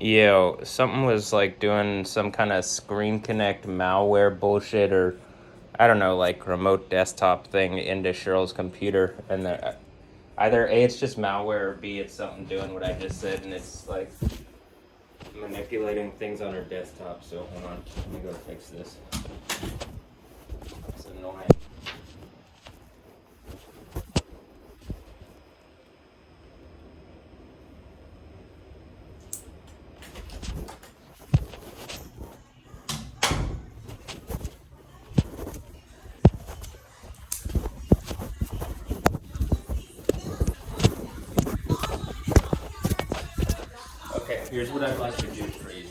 Yo, something was like doing some kind of screen connect malware bullshit or I don't know, like remote desktop thing into Cheryl's computer, and either A, it's just malware, or B, it's something doing what I just said, and it's like manipulating things on her desktop. So hold on, let me go fix this. It's annoying. Okay, here's what I'd like to do for you.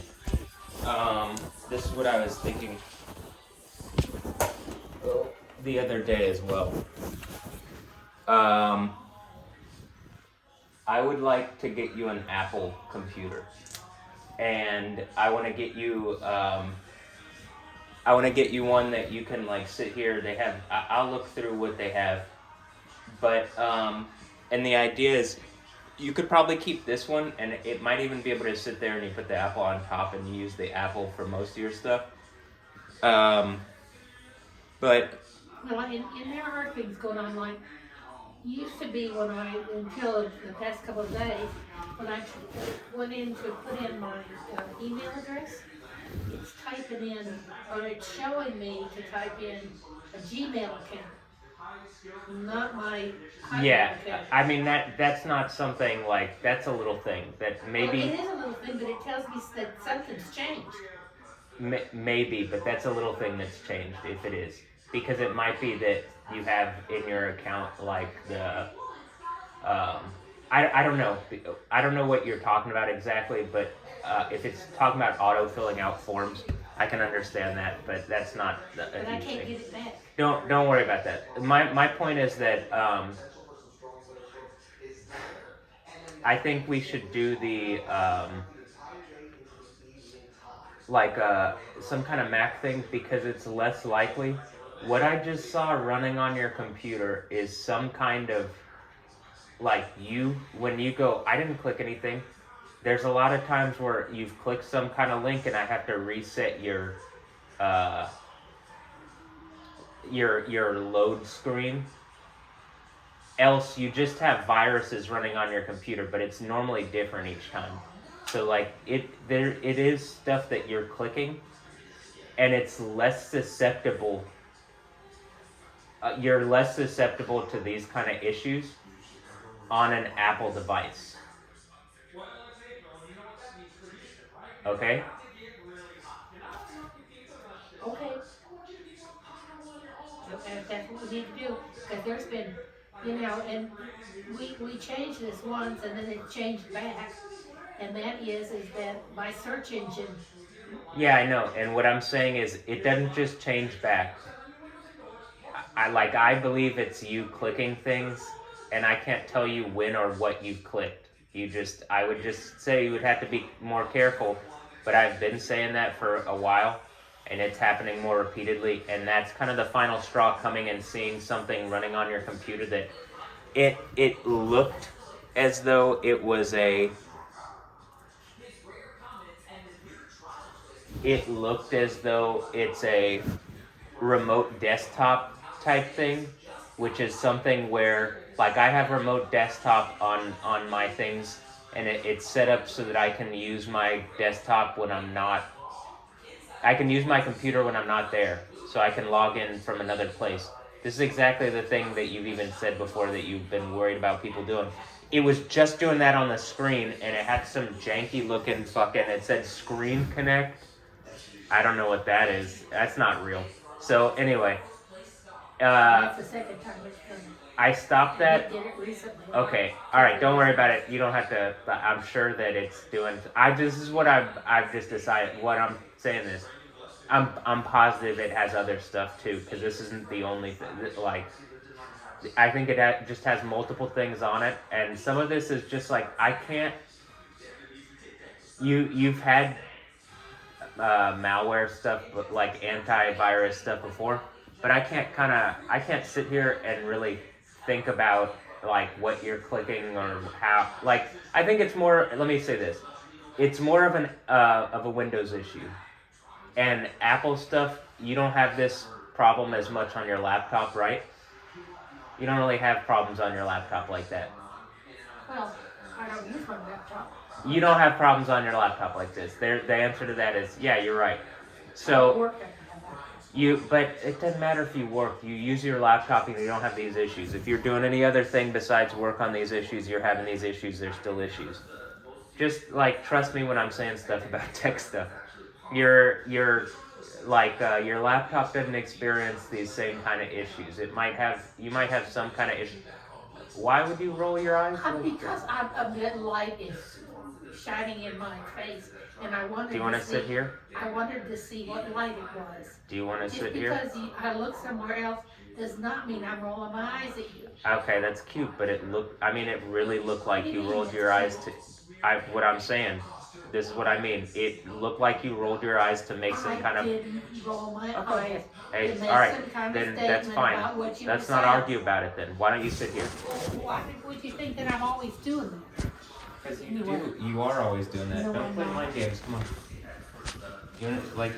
This is what I was thinking the other day as well. I would like to get you an Apple computer, and I want to get you. I want to get you one that you can like sit here. They have. I'll look through what they have, but and the idea is, you could probably keep this one, and it might even be able to sit there, and you put the Apple on top, and you use the Apple for most of your stuff. But Well, and there are things going on. Like used to be when I until the past couple of days when I went in to put in my email address, it's typing in or it's showing me to type in a Gmail account, not my Hotmail yeah, account. I mean that's not something like that's a little thing that maybe. Well, it is a little thing, but it tells me that something's changed. Maybe, but that's a little thing that's changed if it is, because it might be that you have in your account like the I don't know what you're talking about exactly, but if it's talking about auto filling out forms, I can understand that, but that's not a But I huge can't thing. get it back. Don't worry about that. My point is that I think we should do the like some kind of Mac thing, because it's less likely. What I just saw running on your computer is some kind of like when you go, I didn't click anything. There's a lot of times where you've clicked some kind of link and I have to reset uh, your load screen. Else you just have viruses running on your computer, but it's normally different each time. So like it is stuff that you're clicking, and it's less susceptible. You're less susceptible to these kind of issues on an Apple device. Okay? Okay. If that's what we need to do, because there's been, and we changed this once, and then it changed back, and that is that my search engine. Yeah, I know. And what I'm saying is, it doesn't just change back. I believe it's you clicking things, and I can't tell you when or what you've clicked. I would just say you would have to be more careful. But I've been saying that for a while, and it's happening more repeatedly. And that's kind of the final straw, coming and seeing something running on your computer that it looked as though it was it's a remote desktop type thing, which is something where like I have remote desktop on my things, and it's set up so that I can use my desktop when I can use my computer when I'm not there, so I can log in from another place. This is exactly the thing that you've even said before that you've been worried about people doing. It was just doing that on the screen, and it had some janky looking fucking, it said screen connect. I don't know what that is. That's not real. So anyway, That's the second time it's done. I stopped that. We did it recently. Okay, all right. Don't worry about it. You don't have to. I'm sure that it's doing. This is what I've just decided. What I'm saying is, I'm positive it has other stuff too, because this isn't the only thing. Like, I think it just has multiple things on it, and some of this is just like I can't. You've had malware stuff, but like antivirus stuff before, but I can't sit here and really think about like what you're clicking or how. Like, I think it's more. Let me say this: It's more of a Windows issue. And Apple stuff, you don't have this problem as much on your laptop, right? You don't really have problems on your laptop like that. Well, I don't use my laptop. You don't have problems on your laptop like this. The answer to that is yeah, you're right. I So work at but it doesn't matter if you work. You use your laptop and you don't have these issues. If you're doing any other thing besides work on these issues, you're having these issues. There's still issues. Just like trust me when I'm saying stuff about tech stuff. Your your laptop doesn't experience these same kind of issues. You might have some kind of issue. Why would you roll your eyes? because a red light is shining in my face, and I wanted. Do you want to sit here? I wanted to see what light it was. Do you want to Just sit here? because I look somewhere else does not mean I'm rolling my eyes at you. Okay, that's cute, but it really looked like you rolled your eyes to. What I'm saying, this is what I mean. It looked like you rolled your eyes to make some kind of. I didn't roll my Okay. eyes. Hey, to make all right, some kind of then that's statement fine. about what you Let's were not saying. argue about it then. Why don't you sit here? Why would you think that I'm always doing that? Because Anyway. You are always doing that. No, Don't I'm play not. mind games. Come on.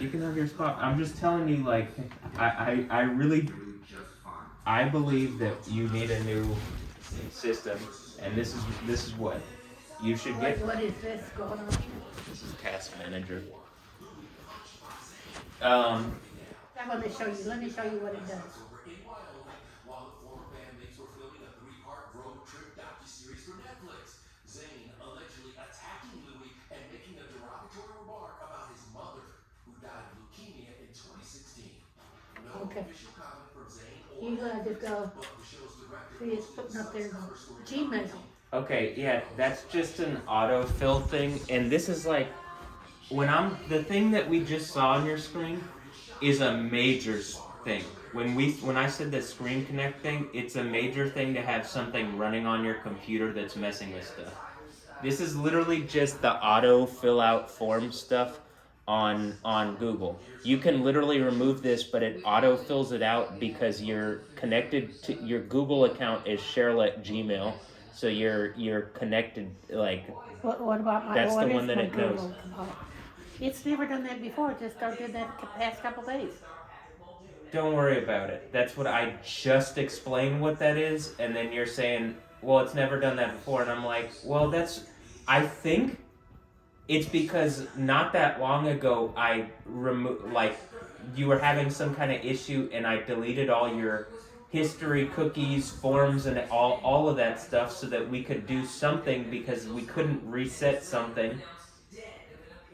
You can have your spot. I'm just telling you, I really, I believe that you need a new system, and this is what you should get. What is this going on here? This is Task Manager. I'm going to show you. Let me show you what it does. Okay. You gotta just go. See, it's putting up there Gmail. Okay, yeah, that's just an autofill thing, and this is like the thing that we just saw on your screen is a major thing. When I said the screen connect thing, it's a major thing to have something running on your computer that's messing with stuff. This is literally just the auto fill out form stuff on Google. You can literally remove this, but it auto fills it out because you're connected to your Google account is Cheryl at Gmail, so you're connected like. What about my? That's what the one is that my it knows. Google account? It's never done that before. It just did that the past couple days. Don't worry about it. That's what I just explained what that is, and then you're saying, well, it's never done that before, and I'm like, well, I think it's because not that long ago I you were having some kind of issue, and I deleted all your history, cookies, forms, and all of that stuff so that we could do something because we couldn't reset something.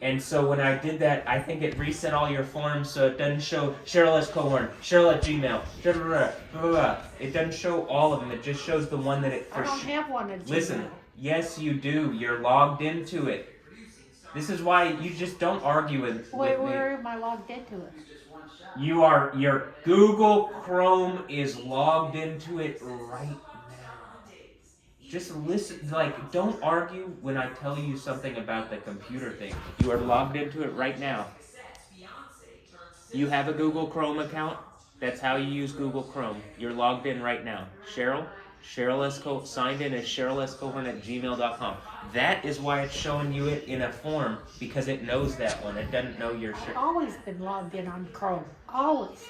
And so when I did that, I think it reset all your forms so it doesn't show Cheryl S. Cohorn, Cheryl at Gmail, blah, blah, blah. It doesn't show all of them. It just shows the one that it. I don't have one at Gmail. Listen, yes you do. You're logged into it. This is why you just don't argue with me. Where am I logged into it? Your Google Chrome is logged into it right now. Just listen, don't argue when I tell you something about the computer thing. You are logged into it right now. You have a Google Chrome account. That's how you use Google Chrome. You're logged in right now. Signed in as Cheryl S. Cohorn at gmail.com. That is why it's showing you it in a form, because it knows that one. It doesn't know your I've always been logged in on Chrome. Always.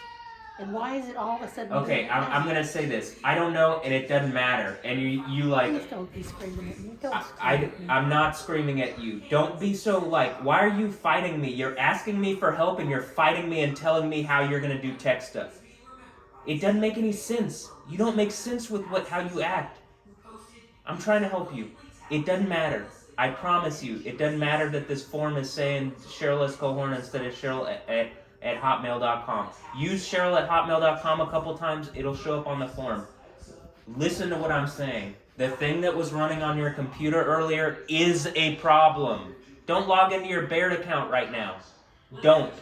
And why is it all of a sudden? Okay, I'm going to say this. I don't know, and it doesn't matter. And you like... Please don't be screaming at me. Don't scream at me. I'm not screaming at you. Don't be so why are you fighting me? You're asking me for help, and you're fighting me and telling me how you're going to do tech stuff. It doesn't make any sense. You don't make sense with how you act. I'm trying to help you. It doesn't matter. I promise you. It doesn't matter that this form is saying Cheryl S. Cohorn instead of Cheryl at hotmail.com. Use Cheryl at hotmail.com a couple times. It'll show up on the form. Listen to what I'm saying. The thing that was running on your computer earlier is a problem. Don't log into your Baird account right now. Don't.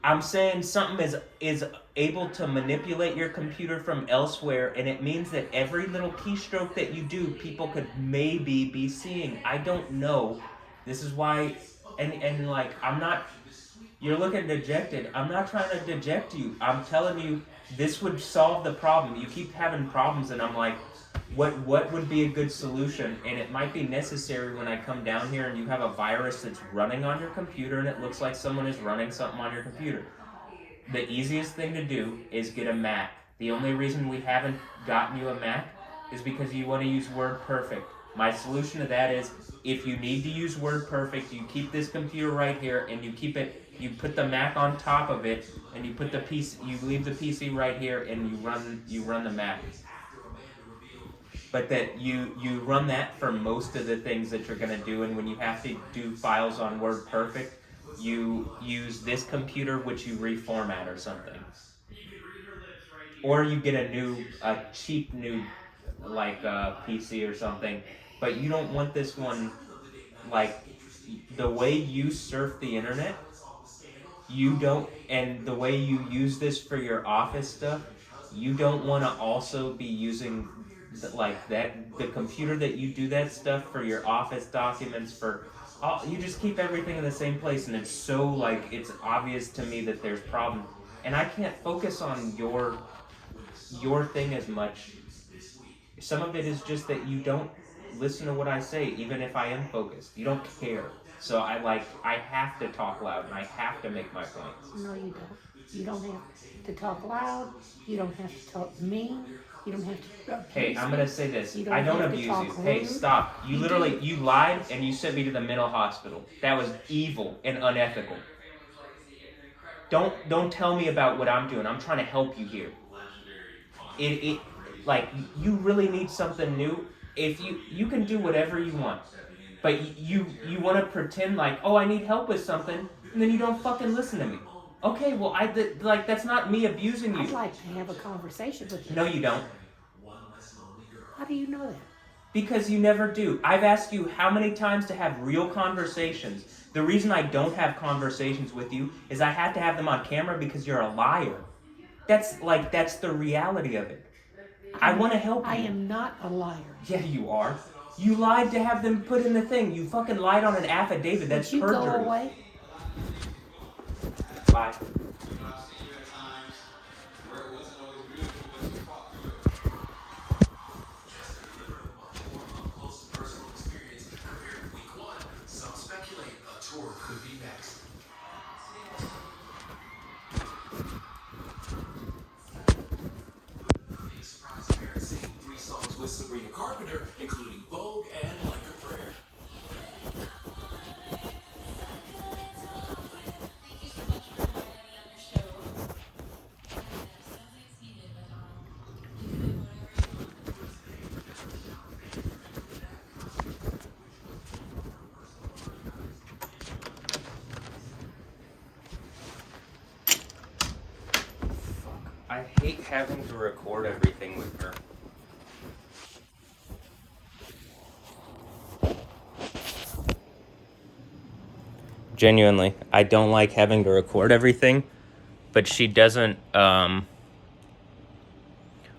I'm saying something is able to manipulate your computer from elsewhere, and it means that every little keystroke that you do, people could maybe be seeing. I don't know. This is why, I'm not, you're looking dejected. I'm not trying to deject you. I'm telling you, this would solve the problem. You keep having problems, and I'm like, what would be a good solution? And it might be necessary when I come down here and you have a virus that's running on your computer and it looks like someone is running something on your computer. The easiest thing to do is get a Mac. The only reason we haven't gotten you a Mac is because you want to use WordPerfect. My solution to that is, if you need to use WordPerfect, you keep this computer right here and you put the Mac on top of it, and you leave the PC right here, and you run the Mac. But that you run that for most of the things that you're gonna do, and when you have to do files on WordPerfect, you use this computer, which you reformat or something, or you get a cheap new like PC or something. But you don't want this one, like the way you surf the internet. You don't, and the way you use this for your office stuff, you don't want to also be using the computer that you do that stuff for your office documents you just keep everything in the same place, and it's so like it's obvious to me that there's problems, and I can't focus on your thing as much. Some of it is just that you don't listen to what I say, even if I am focused. You don't care. So I have to talk loud and I have to make my points. No, you don't. You don't have to talk loud. You don't have to talk mean. You don't have to abuse Hey, I'm going to say this. I don't abuse you. rude. Hey, stop. You lied and you sent me to the mental hospital. That was evil and unethical. Don't tell me about what I'm doing. I'm trying to help you here. You really need something new. If you can do whatever you want. But you want to pretend like, oh, I need help with something, and then you don't fucking listen to me. Okay, well, that's not me abusing you. I'd like to have a conversation with you. No, you don't. How do you know that? Because you never do. I've asked you how many times to have real conversations. The reason I don't have conversations with you is I have to have them on camera because you're a liar. That's the reality of it. I want to help you. I am not a liar. Yeah, you are. You lied to have them put in the thing. You fucking lied on an affidavit. That's perjury. Would you go away? Bye. Including Vogue and Like a Prayer. Thank you so much for having me on your show. Sounds like it's needed, but you can do whatever you want. I hate having to record everything with her. Genuinely, I don't like having to record everything, but she doesn't.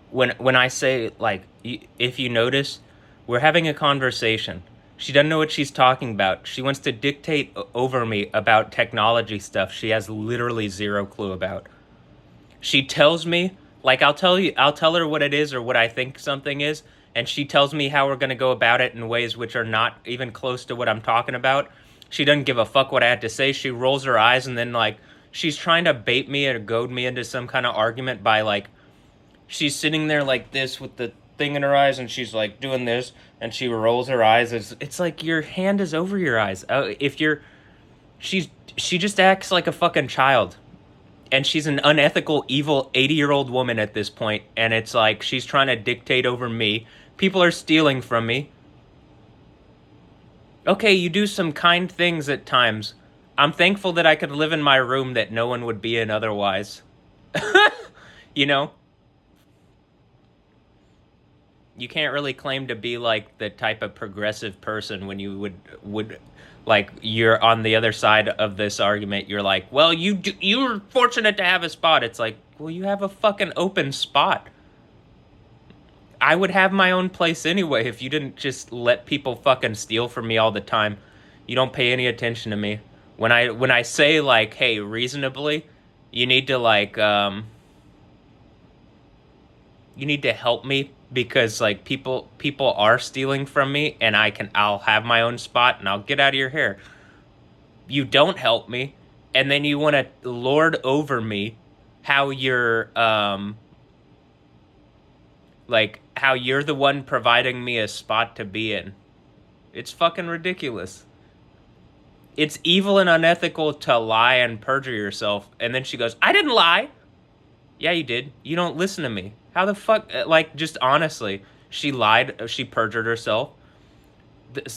When I say, like, if you notice, we're having a conversation. She doesn't know what she's talking about. She wants to dictate over me about technology stuff she has literally zero clue about. She tells me, like, I'll tell her what it is or what I think something is, and she tells me how we're going to go about it in ways which are not even close to what I'm talking about. She doesn't give a fuck what I had to say. She rolls her eyes and then, like, she's trying to bait me or goad me into some kind of argument by, like, she's sitting there like this with the thing in her eyes and she's, like, doing this and she rolls her eyes. It's like your hand is over your eyes. She just acts like a fucking child. And she's an unethical, evil 80-year-old woman at this point. And it's like she's trying to dictate over me. People are stealing from me. Okay, you do some kind things at times. I'm thankful that I could live in my room that no one would be in otherwise. You know? You can't really claim to be like the type of progressive person when you would like you're on the other side of this argument. You're like, well, you're fortunate to have a spot. It's like, well, you have a fucking open spot. I would have my own place anyway if you didn't just let people fucking steal from me all the time. You don't pay any attention to me. When I say, like, hey, reasonably, you need to, like, You need to help me because like people are stealing from me, and I'll have my own spot and I'll get out of your hair. You don't help me, and then you want to lord over me how you're like how you're the one providing me a spot to be in. It's fucking ridiculous. It's evil and unethical to lie and perjure yourself. And then she goes, I didn't lie. Yeah, you did. You don't listen to me. How the fuck? Like, just honestly, she lied. She perjured herself.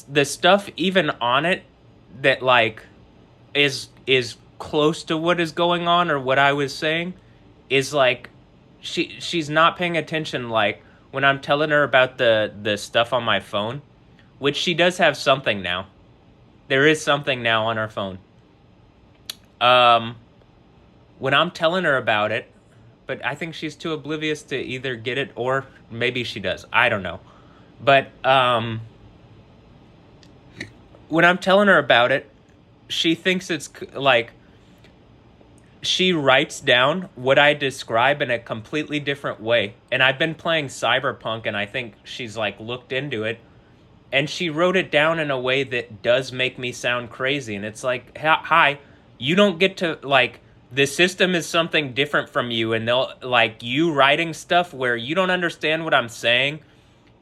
The stuff even on it that like is close to what is going on or what I was saying is like she's not paying attention. Like when I'm telling her about the stuff on my phone, which she does have something now. There is something now on her phone. When I'm telling her about it, but I think she's too oblivious to either get it or maybe she does. I don't know. But when I'm telling her about it, she thinks it's like she writes down what I describe in a completely different way. And I've been playing Cyberpunk and I think she's like looked into it. And she wrote it down in a way that does make me sound crazy. And it's like, hi, you don't get to, like, the system is something different from you. And they'll, like, you writing stuff where you don't understand what I'm saying.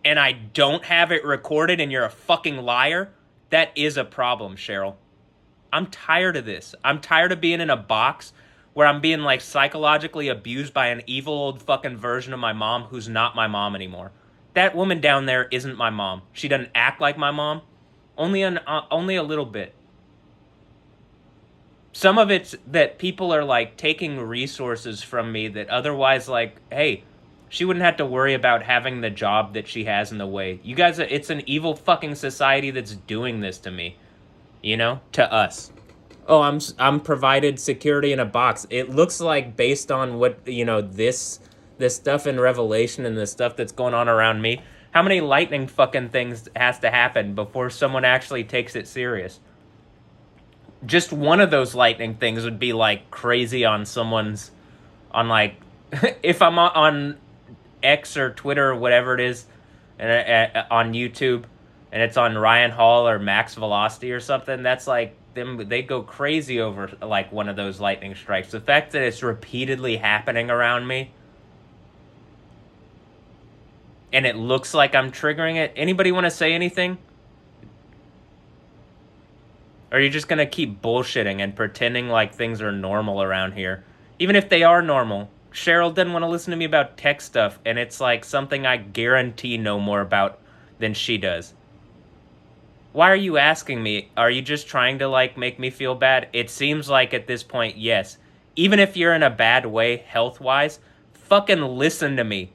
And I don't have it recorded and you're a fucking liar. That is a problem, Cheryl. I'm tired of this. I'm tired of being in a box where I'm being, like, psychologically abused by an evil old fucking version of my mom who's not my mom anymore. That woman down there isn't my mom. She doesn't act like my mom. Only a little bit. Some of it's that people are like taking resources from me that otherwise like, hey, she wouldn't have to worry about having the job that she has in the way. You guys, it's an evil fucking society that's doing this to me. You know? To us. Oh, I'm provided security in a box. It looks like based on what, you know, this stuff in Revelation and the stuff that's going on around me, how many lightning fucking things has to happen before someone actually takes it serious? Just one of those lightning things would be like crazy on someone's, on like, if I'm on X or Twitter or whatever it is, and on YouTube, and it's on Ryan Hall or Max Velocity or something, that's like, they go crazy over like one of those lightning strikes. The fact that it's repeatedly happening around me, and it looks like I'm triggering it. Anybody want to say anything? Or are you just going to keep bullshitting and pretending like things are normal around here? Even if they are normal. Cheryl didn't want to listen to me about tech stuff, and it's like something I guarantee know more about than she does. Why are you asking me? Are you just trying to like make me feel bad? It seems like at this point, yes. Even if you're in a bad way, health-wise, fucking listen to me.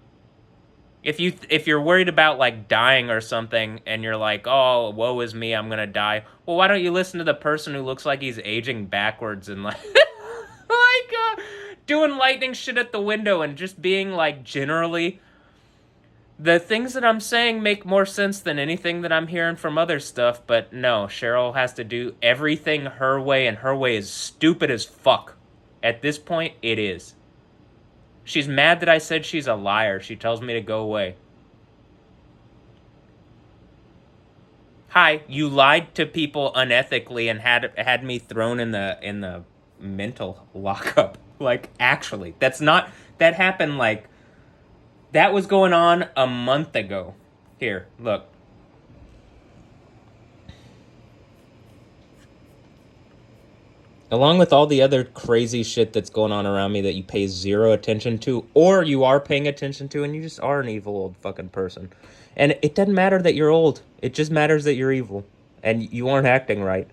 If you're worried about like dying or something and you're like, oh, woe is me, I'm gonna die. Well, why don't you listen to the person who looks like he's aging backwards and like, doing lightning shit at the window and just being like generally, the things that I'm saying make more sense than anything that I'm hearing from other stuff. But no, Cheryl has to do everything her way, and her way is stupid as fuck. At this point, it is. She's mad that I said she's a liar. She tells me to go away. Hi, you lied to people unethically and had me thrown in the mental lockup. Like, actually, that happened like, that was going on a month ago. Here, look. Along with all the other crazy shit that's going on around me that you pay zero attention to, or you are paying attention to, and you just are an evil old fucking person. And it doesn't matter that you're old. It just matters that you're evil. And you aren't acting right.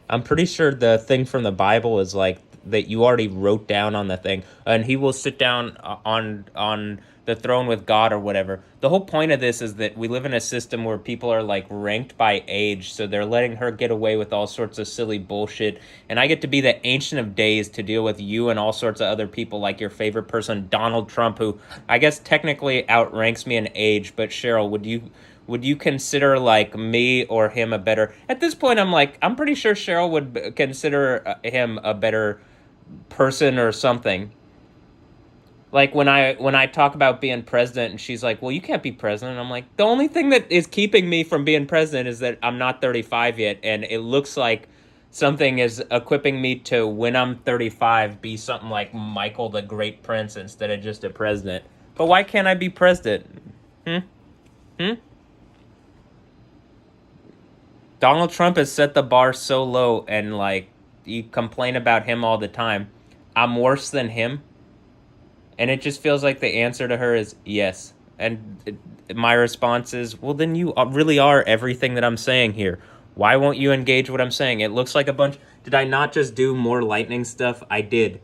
I'm pretty sure the thing from the Bible is like, that you already wrote down on the thing, and he will sit down on the throne with God or whatever. The whole point of this is that we live in a system where people are like ranked by age, so they're letting her get away with all sorts of silly bullshit, and I get to be the Ancient of Days to deal with you and all sorts of other people like your favorite person, Donald Trump, who I guess technically outranks me in age. But Cheryl, would you consider like me or him a better? At this point, I'm pretty sure Cheryl would consider him a better person or something. Like when I talk about being president and she's like, "Well, you can't be president." I'm like, "The only thing that is keeping me from being president is that I'm not 35 yet, and it looks like something is equipping me to, when I'm 35, be something like Michael the Great Prince instead of just a president." But why can't I be president? Hmm? Hmm? Donald Trump has set the bar so low, and like you complain about him all the time. I'm worse than him. And it just feels like the answer to her is yes. And my response is, well, then you really are everything that I'm saying here. Why won't you engage what I'm saying? It looks like a bunch. Did I not just do more lightning stuff? I did.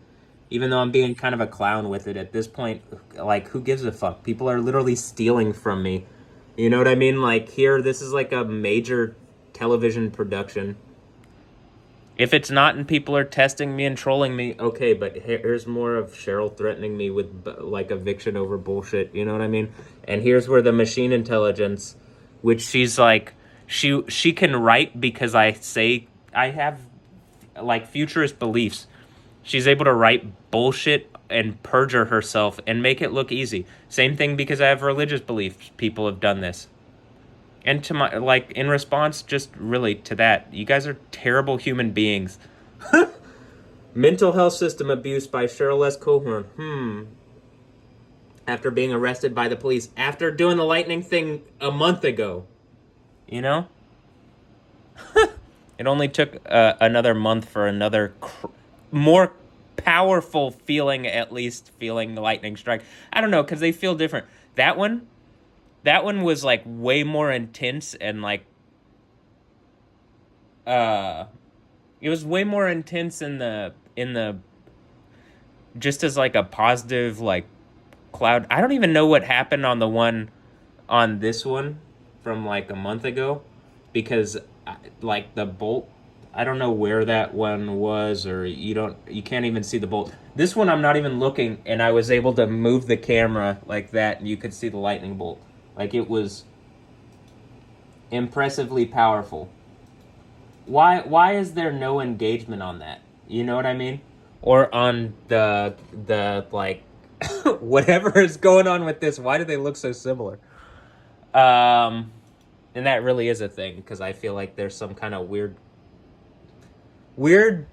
Even though I'm being kind of a clown with it at this point, like, who gives a fuck? People are literally stealing from me. You know what I mean? Like, here, this is like a major television production. If it's not and people are testing me and trolling me, okay, but here's more of Cheryl threatening me with, like, eviction over bullshit, you know what I mean? And here's where the machine intelligence, which she's like, she can write because I say I have, like, futurist beliefs. She's able to write bullshit and perjure herself and make it look easy. Same thing because I have religious beliefs. People have done this. And to my, like, in response, just really to that, you guys are terrible human beings. Mental health system abuse by Cheryl S. Cohorn. After being arrested by the police. After doing the lightning thing a month ago. You know? It only took another month for another more powerful feeling, at least, feeling the lightning strike. I don't know, because they feel different. That one was like way more intense and like it was way more intense in the just as like a positive like cloud. I don't even know what happened on the one on this one from like a month ago, because like the bolt, I don't know where that one was, or you can't even see the bolt. This one I'm not even looking, and I was able to move the camera like that and you could see the lightning bolt. Like, it was impressively powerful. Why is there no engagement on that? You know what I mean? Or on the like whatever is going on with this, why do they look so similar? And that really is a thing, because I feel like there's some kind of weird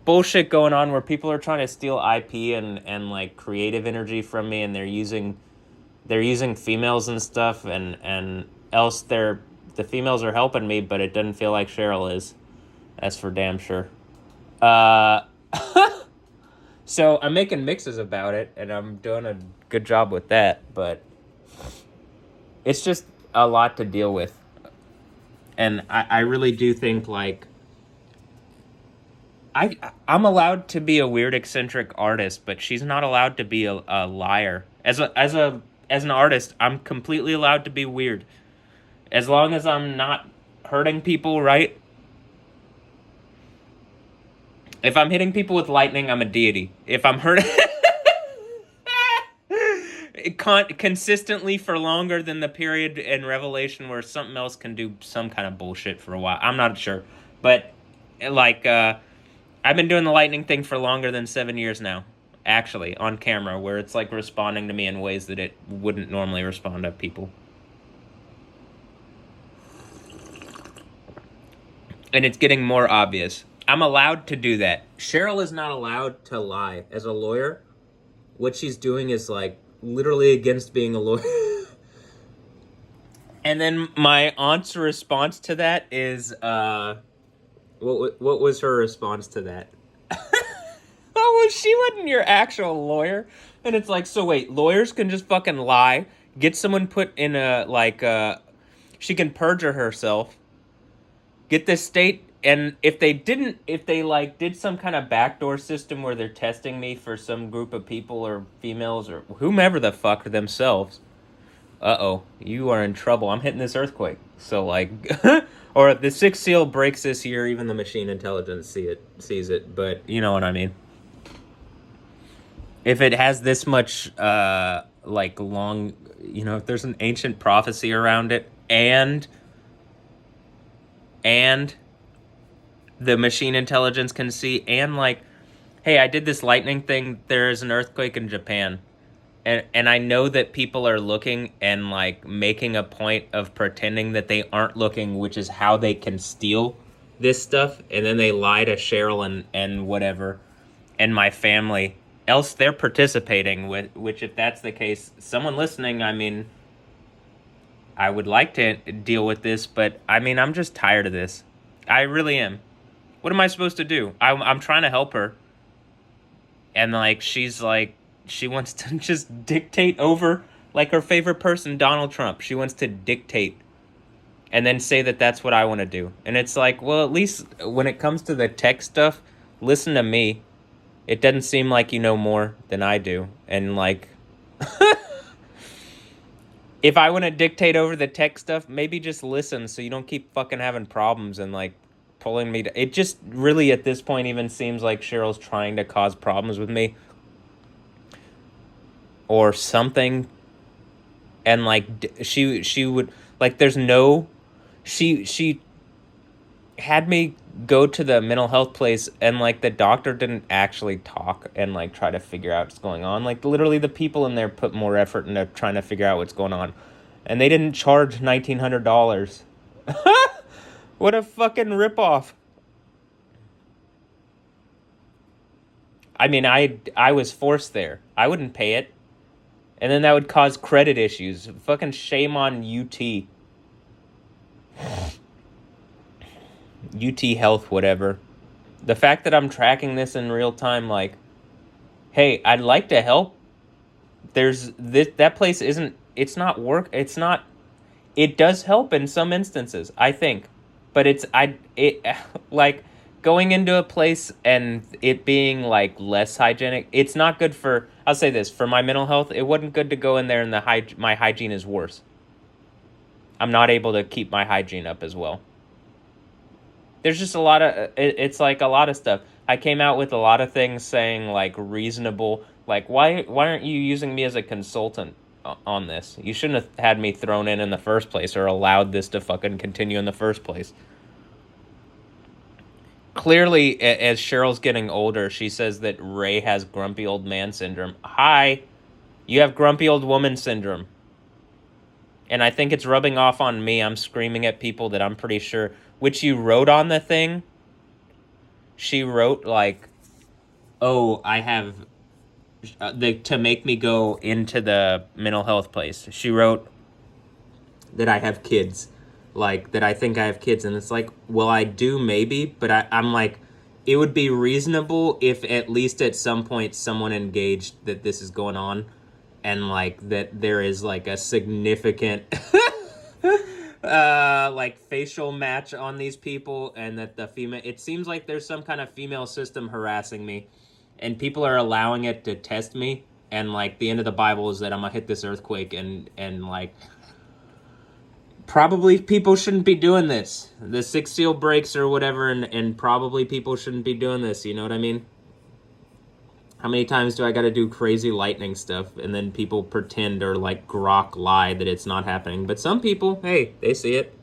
bullshit going on where people are trying to steal IP and like creative energy from me, and they're using females and stuff, and else the females are helping me, but it doesn't feel like Cheryl is. That's for damn sure. So I'm making mixes about it, and I'm doing a good job with that, but it's just a lot to deal with. And I really do think, like, I'm allowed to be a weird eccentric artist, but she's not allowed to be a liar. As an artist, I'm completely allowed to be weird. As long as I'm not hurting people, right? If I'm hitting people with lightning, I'm a deity. If I'm hurting consistently for longer than the period in Revelation where something else can do some kind of bullshit for a while, I'm not sure. But, like, I've been doing the lightning thing for longer than 7 years now. Actually, on camera, where it's like responding to me in ways that it wouldn't normally respond to people. And it's getting more obvious. I'm allowed to do that. Cheryl is not allowed to lie. As a lawyer, what she's doing is like literally against being a lawyer. And then my aunt's response to that is, what was her response to that? Oh, well, she wasn't your actual lawyer. And it's like, so wait, lawyers can just fucking lie, get someone put in a, like, she can perjure herself, get this state, and if they, like, did some kind of backdoor system where they're testing me for some group of people or females or whomever the fuck themselves, uh-oh, you are in trouble. I'm hitting this earthquake. So, like, or the sixth seal breaks this year, even the machine intelligence sees it, but you know what I mean. If it has this much, like, long, you know, if there's an ancient prophecy around it, and the machine intelligence can see, and, like, hey, I did this lightning thing, there is an earthquake in Japan. And I know that people are looking and like making a point of pretending that they aren't looking, which is how they can steal this stuff, and then they lie to Cheryl and whatever and my family. Else they're participating with, which if that's the case, someone listening, I mean, I would like to deal with this, but I mean, I'm just tired of this. I really am. What am I supposed to do? I'm trying to help her, and like she's like she wants to just dictate over like her favorite person, Donald Trump. She wants to dictate and then say that that's what I want to do. And it's like, well, at least when it comes to the tech stuff, listen to me. It doesn't seem like you know more than I do. And like if I want to dictate over the tech stuff, maybe just listen so you don't keep fucking having problems and like pulling me to... It just really at this point even seems like Cheryl's trying to cause problems with me or something. And like she would like there's no she had me go to the mental health place, and like the doctor didn't actually talk and like try to figure out what's going on. Like literally the people in there put more effort into trying to figure out what's going on, and they didn't charge $1,900. What a fucking ripoff. I mean, I was forced there. I wouldn't pay it. And then that would cause credit issues. Fucking shame on UT. UT Health, whatever. The fact that I'm tracking this in real time, like, hey, I'd like to help. There's this, that place isn't, it's not work, it's not, it does help in some instances, I think. But like, going into a place and it being, like, less hygienic, it's not good for, I'll say this, for my mental health, it wasn't good to go in there and my hygiene is worse. I'm not able to keep my hygiene up as well. There's just a lot of, it's like a lot of stuff. I came out with a lot of things saying, like, reasonable, like, why aren't you using me as a consultant on this? You shouldn't have had me thrown in the first place or allowed this to fucking continue in the first place. Clearly, as Cheryl's getting older, she says that Ray has grumpy old man syndrome. Hi, you have grumpy old woman syndrome. And I think it's rubbing off on me. I'm screaming at people that I'm pretty sure, which you wrote on the thing. She wrote like, oh, I have, to make me go into the mental health place. She wrote that I have kids. Like, that I think I have kids. And it's like, well, I do maybe, but I'm like, it would be reasonable if at least at some point someone engaged that this is going on. And, like, that there is, like, a significant, like, facial match on these people. And that the female... It seems like there's some kind of female system harassing me. And people are allowing it to test me. And, like, the end of the Bible is that I'm gonna hit this earthquake. And like... Probably people shouldn't be doing this. The sixth seal breaks or whatever. And probably people shouldn't be doing this. You know what I mean? How many times do I got to do crazy lightning stuff and then people pretend or like grok lie that it's not happening? But some people, hey, they see it.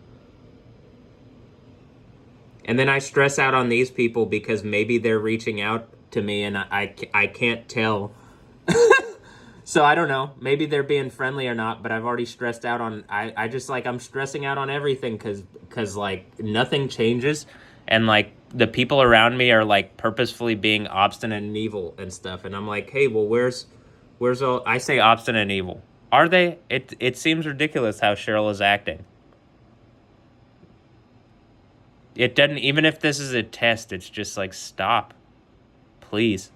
And then I stress out on these people because maybe they're reaching out to me and I can't tell. So I don't know. Maybe they're being friendly or not, but I've already stressed out on... I just like, I'm stressing out on everything because like nothing changes. And like the people around me are like purposefully being obstinate and evil and stuff. And I'm like, hey, well, where's all... I say obstinate and evil. Are they? It seems ridiculous how Cheryl is acting. It doesn't... Even if this is a test, it's just like, stop. Please.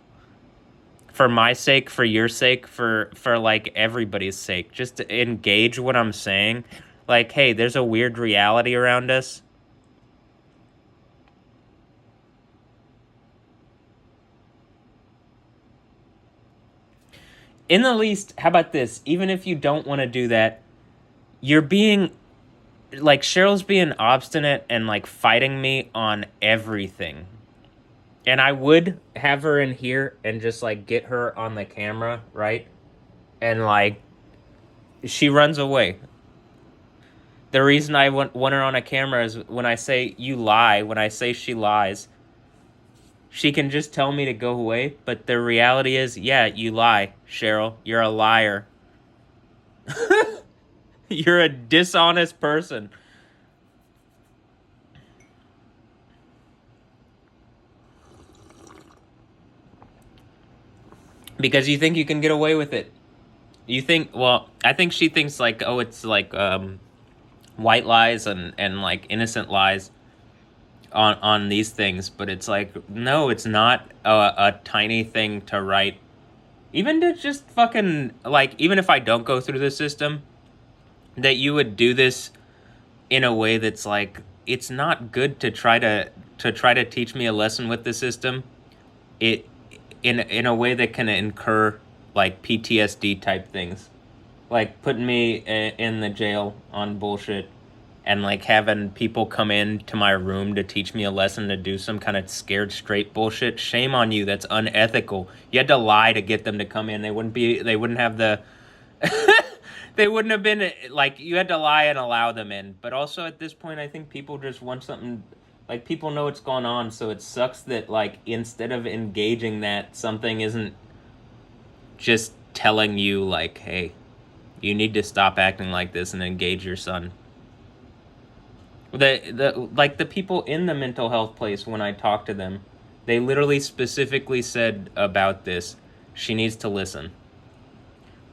For my sake, for your sake, for like everybody's sake. Just to engage what I'm saying. Like, hey, there's a weird reality around us. In the least, how about this? Even if you don't want to do that, you're being, like, Cheryl's being obstinate and, like, fighting me on everything. And I would have her in here and just, like, get her on the camera, right? And, like, she runs away. The reason I want her on a camera is when I say you lie, when I say she lies, She can just tell me to go away, but the reality is, yeah, you lie, Cheryl. You're a liar. You're a dishonest person. Because you think you can get away with it. You think, well, I think she thinks like, oh, it's like white lies and like innocent lies on these things, but it's like, no, it's not a tiny thing to write. Even to just fucking, like, even if I don't go through the system, that you would do this in a way that's like, it's not good to try to teach me a lesson with the system. It in a way that can incur like PTSD type things, like putting me in the jail on bullshit, and like having people come in to my room to teach me a lesson to do some kind of scared straight bullshit. Shame on you. That's unethical. You had to lie to get them to come in. They wouldn't have the they wouldn't have been like, you had to lie and allow them in. But also at this point, I think people just want something, like, people know what's going on, so it sucks that like instead of engaging that, something isn't just telling you like, hey, you need to stop acting like this and engage your son. The people in the mental health place, when I talked to them, they literally specifically said about this, she needs to listen.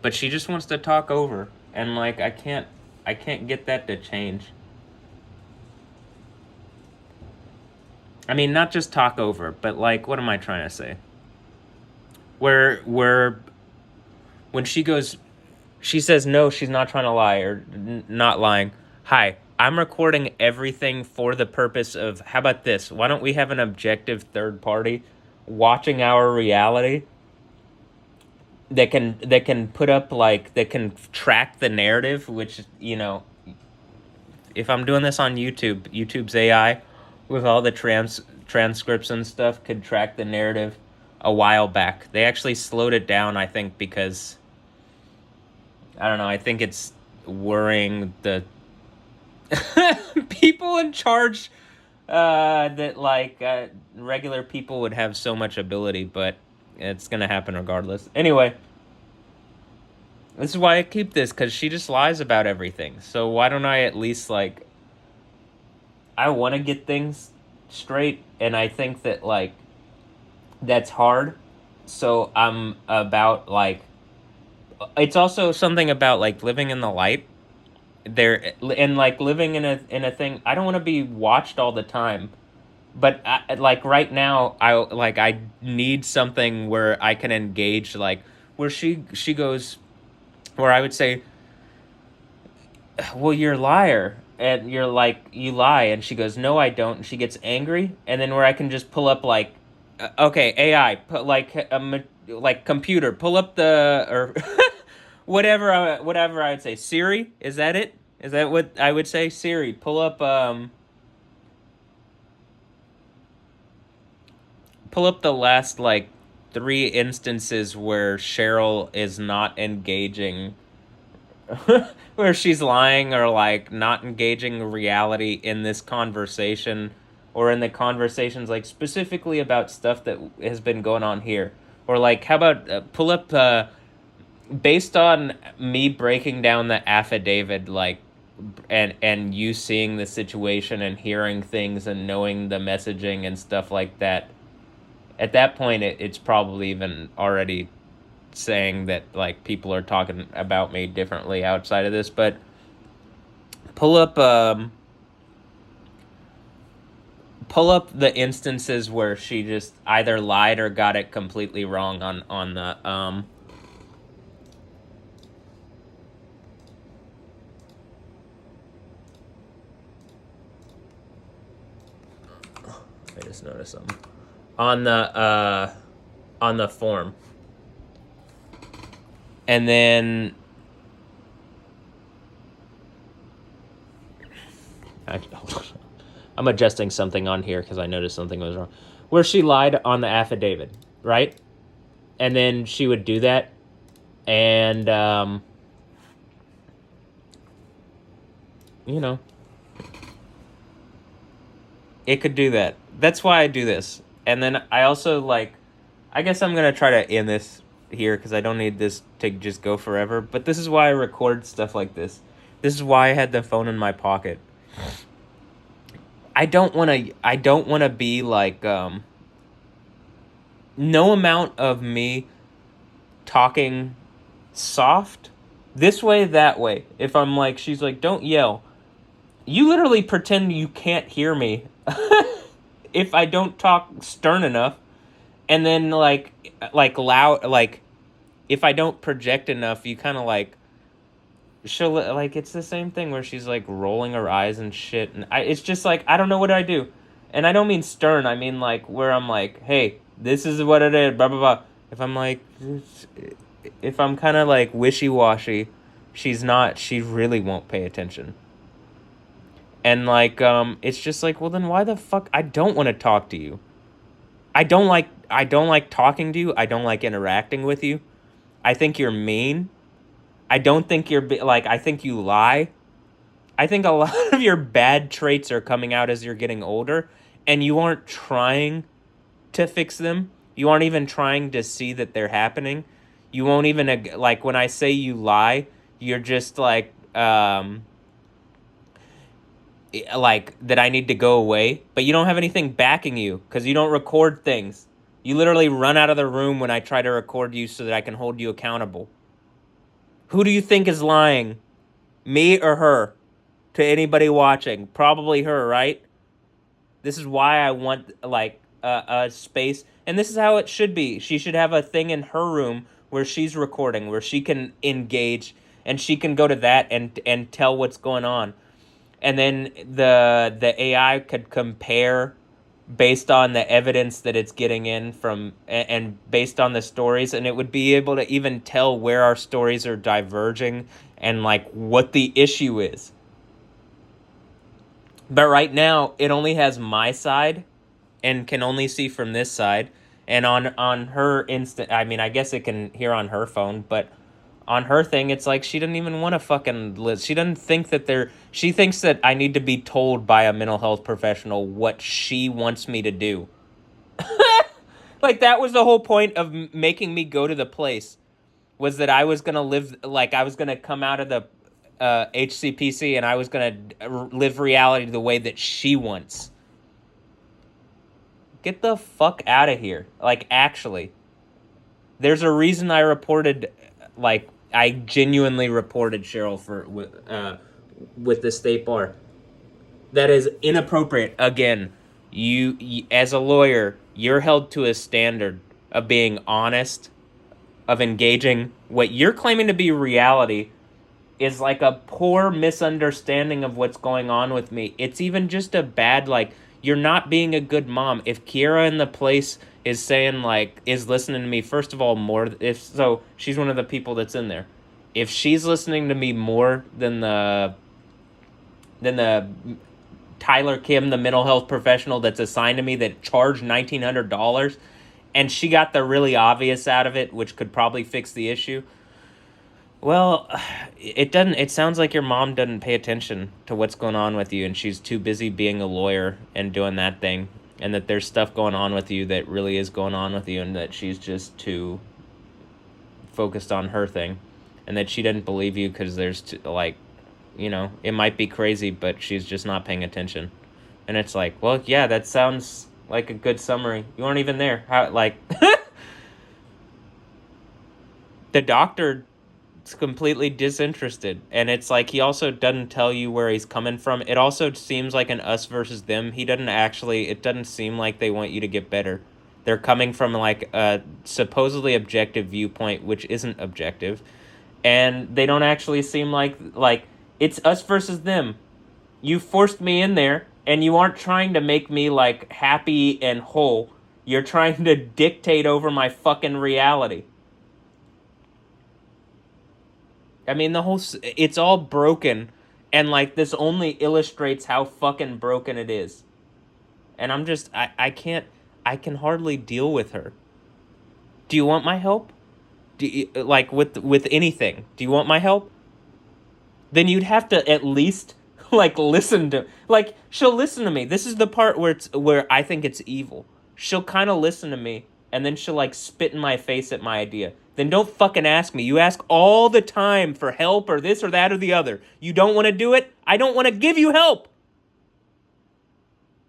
But she just wants to talk over, and like I can't get that to change. I mean, not just talk over, but like, what am I trying to say? Where when she goes, she says no, she's not trying to lie, or not lying. Hi, I'm recording everything for the purpose of, how about this? Why don't we have an objective third party watching our reality that can put up, like, that can track the narrative, which, you know, if I'm doing this on YouTube's AI with all the transcripts and stuff could track the narrative a while back. They actually slowed it down, I think, because I don't know, I think it's worrying the people in charge, that like regular people would have so much ability, but it's gonna happen regardless. Anyway, this is why I keep this, because she just lies about everything. So why don't I at least, like, I want to get things straight, and I think that like that's hard. So I'm about like, it's also something about like living in the light there, and like living in a thing. I don't want to be watched all the time, but like right now I need something where I can engage, like where she goes, where I would say, well, you're a liar, and you're like, you lie, and she goes, no, I don't, and she gets angry, and then where I can just pull up like, okay, AI, put like computer, pull up the, or whatever I would say. Siri, is that it? Is that what I would say? Siri, pull up the last like 3 instances where Cheryl is not engaging, where she's lying or like not engaging reality in this conversation, or in the conversations like specifically about stuff that has been going on here. Or like, how about pull up based on me breaking down the affidavit, like, and you seeing the situation and hearing things and knowing the messaging and stuff like that. At that point, it's probably even already saying that like people are talking about me differently outside of this. But pull up the instances where she just either lied or got it completely wrong on the I just noticed something on the form. And then I'm adjusting something on here because I noticed something was wrong. Where she lied on the affidavit, right? And then she would do that, and you know, it could do that. That's why I do this. And then I also, like, I guess I'm going to try to end this here because I don't need this to just go forever. But this is why I record stuff like this. This is why I had the phone in my pocket. I don't want to be like, no amount of me talking soft, this way, that way. If I'm like, she's like, don't yell. You literally pretend you can't hear me if I don't talk stern enough. And then, like loud, like, if I don't project enough, you kind of, like, she'll, like, it's the same thing where she's, like, rolling her eyes and shit. And it's just, like, I don't know what I do. And I don't mean stern. I mean, like, where I'm like, hey, this is what it is, blah, blah, blah. If I'm, like, if I'm kind of, like, wishy-washy, she really won't pay attention. And, like, it's just, like, well, then why the fuck? I don't want to talk to you. I don't like talking to you. I don't like interacting with you. I think you're mean. I don't think you're, like, I think you lie. I think a lot of your bad traits are coming out as you're getting older, and you aren't trying to fix them. You aren't even trying to see that they're happening. You won't even, like, when I say you lie, you're just like that I need to go away, but you don't have anything backing you because you don't record things. You literally run out of the room when I try to record you so that I can hold you accountable. Who do you think is lying? Me or her? To anybody watching? Probably her, right? This is why I want, like, a space, and this is how it should be. She should have a thing in her room where she's recording, where she can engage, and she can go to that and tell what's going on. And then the AI could compare based on the evidence that it's getting in from, and based on the stories, and it would be able to even tell where our stories are diverging and, like, what the issue is. But right now, it only has my side and can only see from this side. And on her instant, I mean, I guess it can hear on her phone, but on her thing, it's like she doesn't even want to fucking list. She doesn't think that she thinks that I need to be told by a mental health professional what she wants me to do. Like, that was the whole point of making me go to the place, was that I was going to live, like, I was going to come out of the HCPC and I was going to live reality the way that she wants. Get the fuck out of here. Like, actually. There's a reason I reported, like, I genuinely reported Cheryl with the state bar. That is inappropriate. Again, you as a lawyer, you're held to a standard of being honest, of engaging. What you're claiming to be reality is like a poor misunderstanding of what's going on with me. It's even just a bad, like, you're not being a good mom. If Kiera in the place is saying, like, is listening to me, first of all, more, if so, she's one of the people that's in there. If she's listening to me more than the Tyler Kim, the mental health professional that's assigned to me that charged $1,900, and she got the really obvious out of it, which could probably fix the issue. Well, it sounds like your mom doesn't pay attention to what's going on with you, and she's too busy being a lawyer and doing that thing, and that there's stuff going on with you that really is going on with you, and that she's just too focused on her thing, and that she didn't believe you because there's, like, you know, it might be crazy, but she's just not paying attention. And it's like, well, yeah, that sounds like a good summary. You weren't even there. How, like, the doctor is completely disinterested. And it's like, he also doesn't tell you where he's coming from. It also seems like an us versus them. It doesn't seem like they want you to get better. They're coming from, like, a supposedly objective viewpoint, which isn't objective. And they don't actually seem like, it's us versus them. You forced me in there, and you aren't trying to make me, like, happy and whole. You're trying to dictate over my fucking reality. I mean, it's all broken, and, like, this only illustrates how fucking broken it is. And I'm just, I can hardly deal with her. Do you want my help? Do you, like, with anything? Do you want my help? Then you'd have to at least, like, listen to, like, she'll listen to me. This is the part where I think it's evil. she'll kind of listen to me, and then she'll like spit in my face at my idea. Then don't fucking ask me. You ask all the time for help or this or that or the other. You don't want to do it? I don't want to give you help.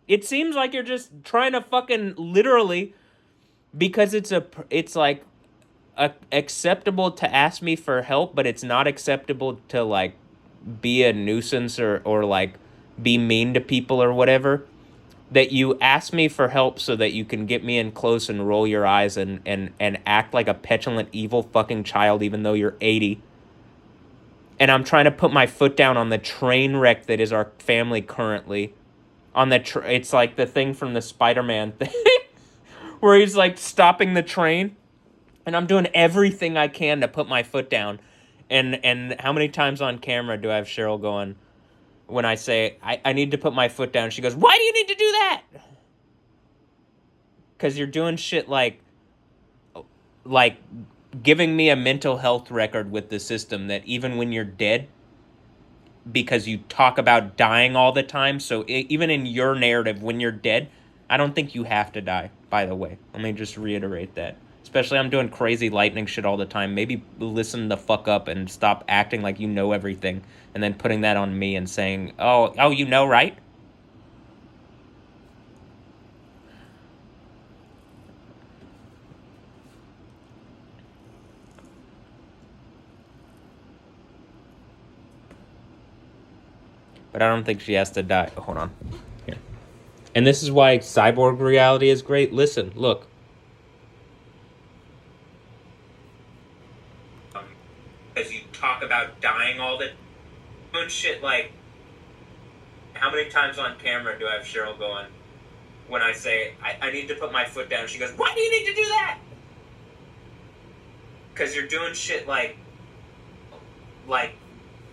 It seems like you're just trying to fucking literally, because it's like acceptable to ask me for help, but it's not acceptable to like be a nuisance or like be mean to people or whatever. That you ask me for help so that you can get me in close and roll your eyes and act like a petulant, evil fucking child, even though you're 80. And I'm trying to put my foot down on the train wreck that is our family currently. It's like the thing from the Spider-Man thing where he's like stopping the train, and I'm doing everything I can to put my foot down. And how many times on camera do I have Cheryl going, when I say, I need to put my foot down, she goes, why do you need to do that? Because you're doing shit like giving me a mental health record with the system that even when you're dead, because you talk about dying all the time, so even in your narrative, when you're dead, I don't think you have to die, by the way. Let me just reiterate that. Especially I'm doing crazy lightning shit all the time. Maybe listen the fuck up and stop acting like you know everything, and then putting that on me and saying, oh, you know, right? But I don't think she has to die. Hold on. Here. And this is why cyborg reality is great. Listen, look. Because you talk about dying all the time. Shit like, how many times on camera do I have Cheryl going, when I say, I need to put my foot down, she goes, why do you need to do that? Because you're doing shit like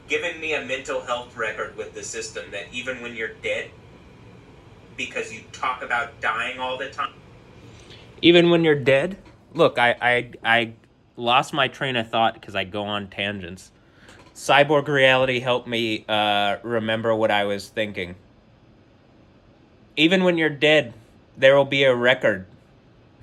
giving me a mental health record with the system that even when you're dead, because you talk about dying all the time. Even when you're dead? Look, I lost my train of thought because I go on tangents. Cyborg reality helped me remember what I was thinking. Even when you're dead, there will be a record.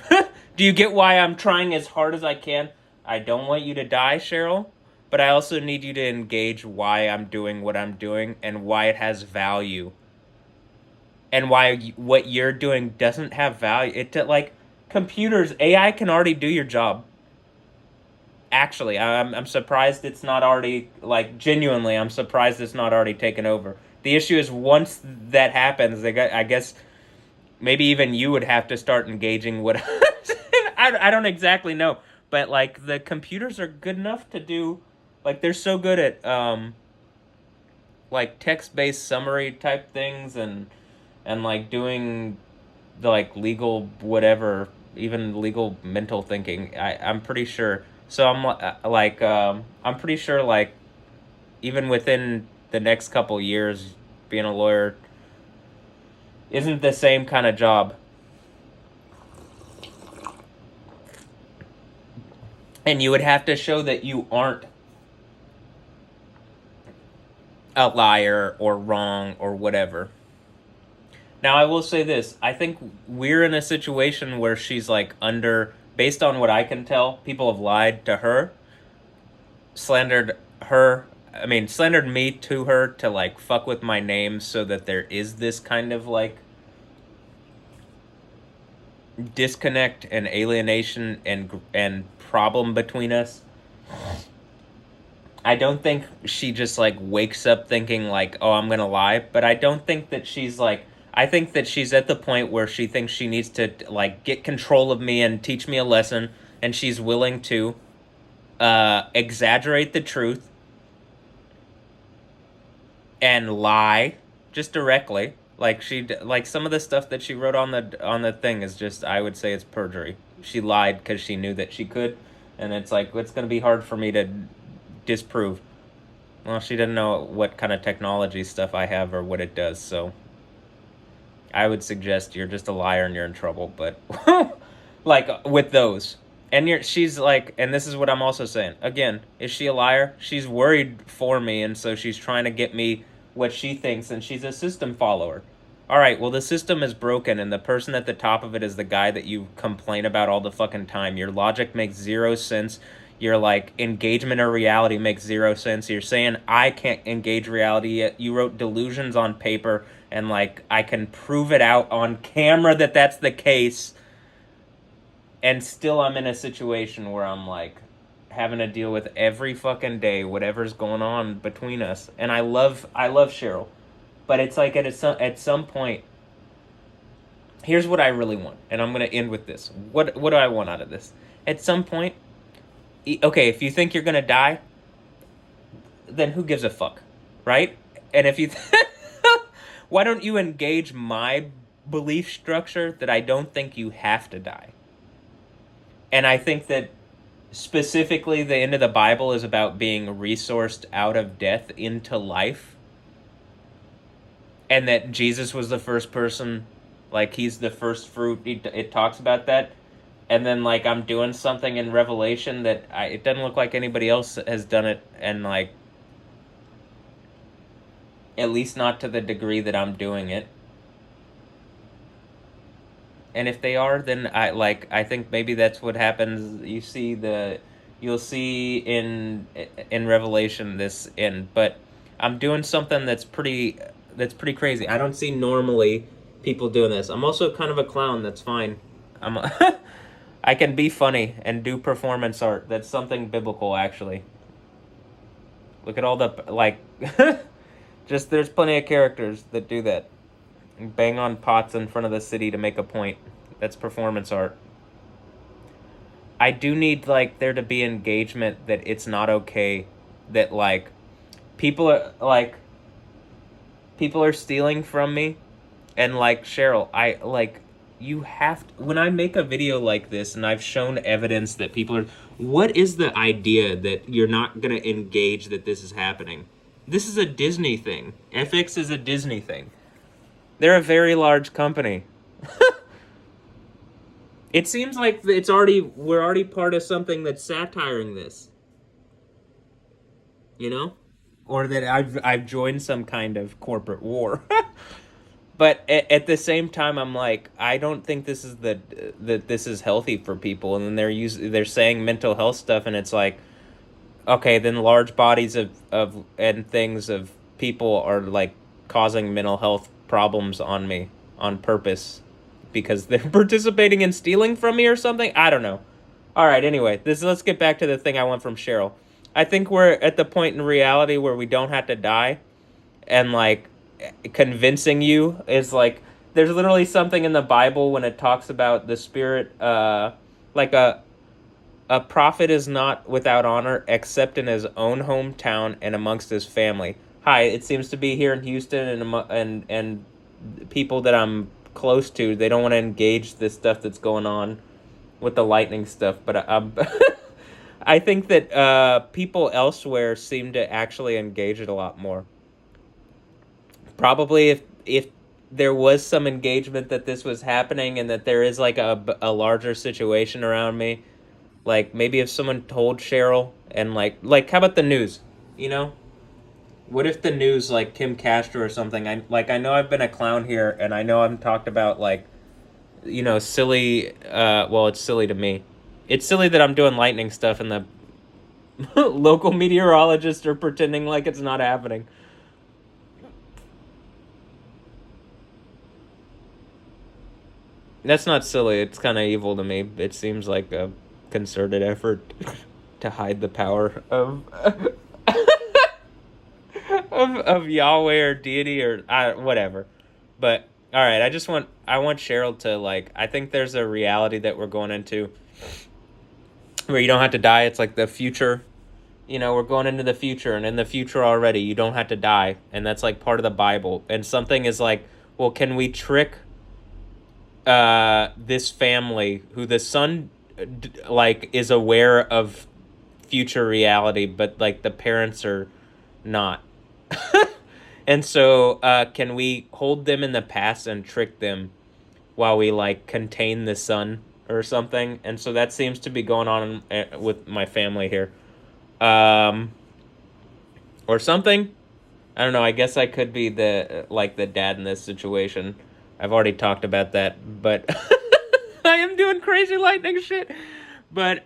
Do you get why I'm trying as hard as I can? I don't want you to die, Cheryl. But I also need you to engage why I'm doing what I'm doing and why it has value. And why what you're doing doesn't have value. Like, computers, AI can already do your job. Actually, I'm surprised it's not already, like, genuinely, I'm surprised it's not already taken over. The issue is once that happens, I guess maybe even you would have to start engaging what... I don't exactly know. But, like, the computers are good enough to do... Like, they're so good at, like, text-based summary type things and like, doing, the, like, legal whatever, even legal mental thinking. I'm pretty sure. So I'm pretty sure, like, even within the next couple years, being a lawyer isn't the same kind of job. And you would have to show that you aren't a liar or wrong or whatever. Now, I will say this. I think we're in a situation where she's like based on what I can tell, people have lied to her, slandered me to her to like fuck with my name so that there is this kind of like disconnect and alienation and problem between us. I don't think she just, like, wakes up thinking, like, oh, I'm gonna lie. But I don't think that she's, like... I think that she's at the point where she thinks she needs to, like, get control of me and teach me a lesson. And she's willing to exaggerate the truth. And lie. Just directly. Like, some of the stuff that she wrote on the thing is just... I would say it's perjury. She lied because she knew that she could. And it's, like, it's gonna be hard for me to... disprove. Well, she didn't know what kind of technology stuff I have or what it does, so I would suggest you're just a liar and you're in trouble, but like with those. And she's like, and this is what I'm also saying. Again, is she a liar? She's worried for me, and so she's trying to get me what she thinks, and she's a system follower. All right, well, the system is broken, and the person at the top of it is the guy that you complain about all the fucking time. Your logic makes zero sense. Your, like, engagement or reality makes zero sense. You're saying I can't engage reality, yet you wrote delusions on paper, and, like, I can prove it out on camera that that's the case, and still I'm in a situation where I'm, like, having to deal with every fucking day whatever's going on between us. And I love Cheryl. But it's like at some point, here's what I really want, and I'm gonna end with this. What do I want out of this? At some point, okay, if you think you're gonna die, then who gives a fuck, right? And if you, why don't you engage my belief structure that I don't think you have to die? And I think that specifically the end of the Bible is about being resourced out of death into life. And that Jesus was the first person, like, he's the first fruit. It talks about that. And then, like, I'm doing something in Revelation that it doesn't look like anybody else has done it. And, like, at least not to the degree that I'm doing it. And if they are, then I think maybe that's what happens. You'll see in Revelation this end. But I'm doing something that's pretty crazy. I don't see normally people doing this. I'm also kind of a clown. That's fine. I can be funny and do performance art. That's something biblical, actually. Look at all the, like, just there's plenty of characters that do that. Bang on pots in front of the city to make a point. That's performance art. I do need, like, there to be engagement that it's not okay that, like, people are stealing from me. And, like, Cheryl, you have to, when I make a video like this and I've shown evidence that people are, what is the idea that you're not going to engage that this is happening? This is a Disney thing. FX is a Disney thing. They're a very large company. It seems like we're already part of something that's satiring this. You know? Or that I've joined some kind of corporate war. But at the same time, I'm like, I don't think this is that this is healthy for people. And then they're saying mental health stuff, and it's like, okay, then large bodies of and things of people are, like, causing mental health problems on me on purpose because they're participating in stealing from me or something. I don't know. All right, anyway, let's get back to the thing I want from Cheryl. I think we're at the point in reality where we don't have to die, and, like, convincing you is, like, there's literally something in the Bible when it talks about the spirit, like a prophet is not without honor except in his own hometown and amongst his family. Hi, it seems to be here in Houston, and people that I'm close to, they don't want to engage this stuff that's going on with the lightning stuff. But I think that people elsewhere seem to actually engage it a lot more. Probably if there was some engagement that this was happening and that there is, like, a larger situation around me, like, maybe if someone told Cheryl, and, like how about the news, you know? What if the news, like Kim Castro or something, I know I've been a clown here, and I know I've talked about, like, you know, silly, well, it's silly to me. It's silly that I'm doing lightning stuff and the local meteorologists are pretending like it's not happening. That's not silly. It's kind of evil to me. It seems like a concerted effort to hide the power of of Yahweh or deity or whatever. But all right, I want Cheryl to, like, I think there's a reality that we're going into where you don't have to die. It's like the future. You know, we're going into the future, and in the future already, you don't have to die, and that's, like, part of the Bible. And something is like, well, can we trick this family who the son, like, is aware of future reality, but, like, the parents are not. And so can we hold them in the past and trick them while we, like, contain the son or something? And so that seems to be going on with my family here, or something. I don't know. I guess I could be the like the dad in this situation. I've already talked about that, but I am doing crazy lightning shit. But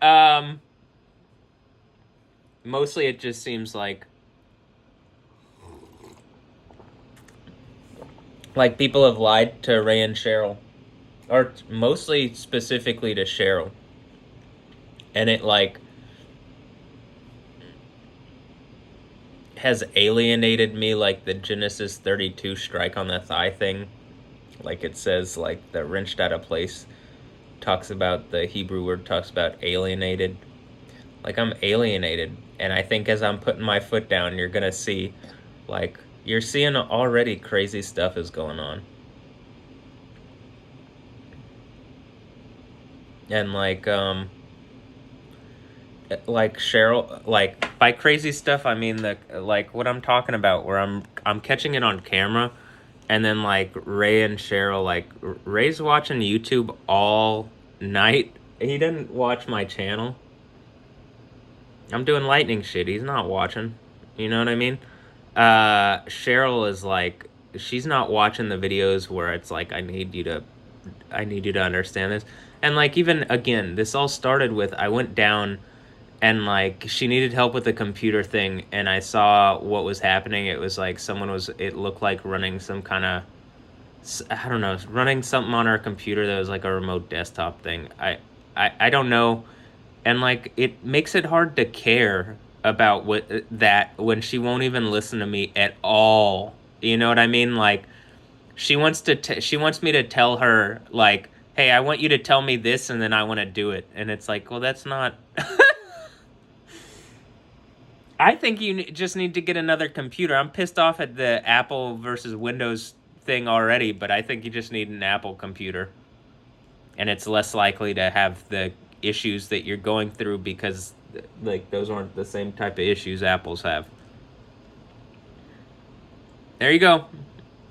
mostly it just seems like people have lied to Ray and Cheryl, or mostly specifically to Cheryl, and it like has alienated me, like the Genesis 32 strike on the thigh thing. Like it says, like the wrenched out of place talks about, the Hebrew word talks about alienated. Like I'm alienated, and I think as I'm putting my foot down, you're gonna see, like you're seeing already crazy stuff is going on. And like Cheryl, like by crazy stuff I mean the like what I'm talking about, where I'm catching it on camera, and then like Ray and Cheryl, like Ray's watching YouTube all night. He didn't watch my channel. I'm doing lightning shit. He's not watching. You know what I mean? Cheryl is like, she's not watching the videos where it's like I need you to understand this. And like even again, this all started with I went down and like she needed help with the computer thing, and I saw what was happening. It was like it looked like running some kind of, I don't know, running something on her computer that was like a remote desktop thing. I don't know. And like it makes it hard to care about what that when she won't even listen to me at all. You know what I mean? Like she wants she wants me to tell her like, "Hey, I want you to tell me this and then I want to do it." And it's like, "Well, that's not I think you just need to get another computer. I'm pissed off at the Apple versus Windows thing already, but I think you just need an Apple computer. And it's less likely to have the issues that you're going through because like those aren't the same type of issues Apples have. There you go.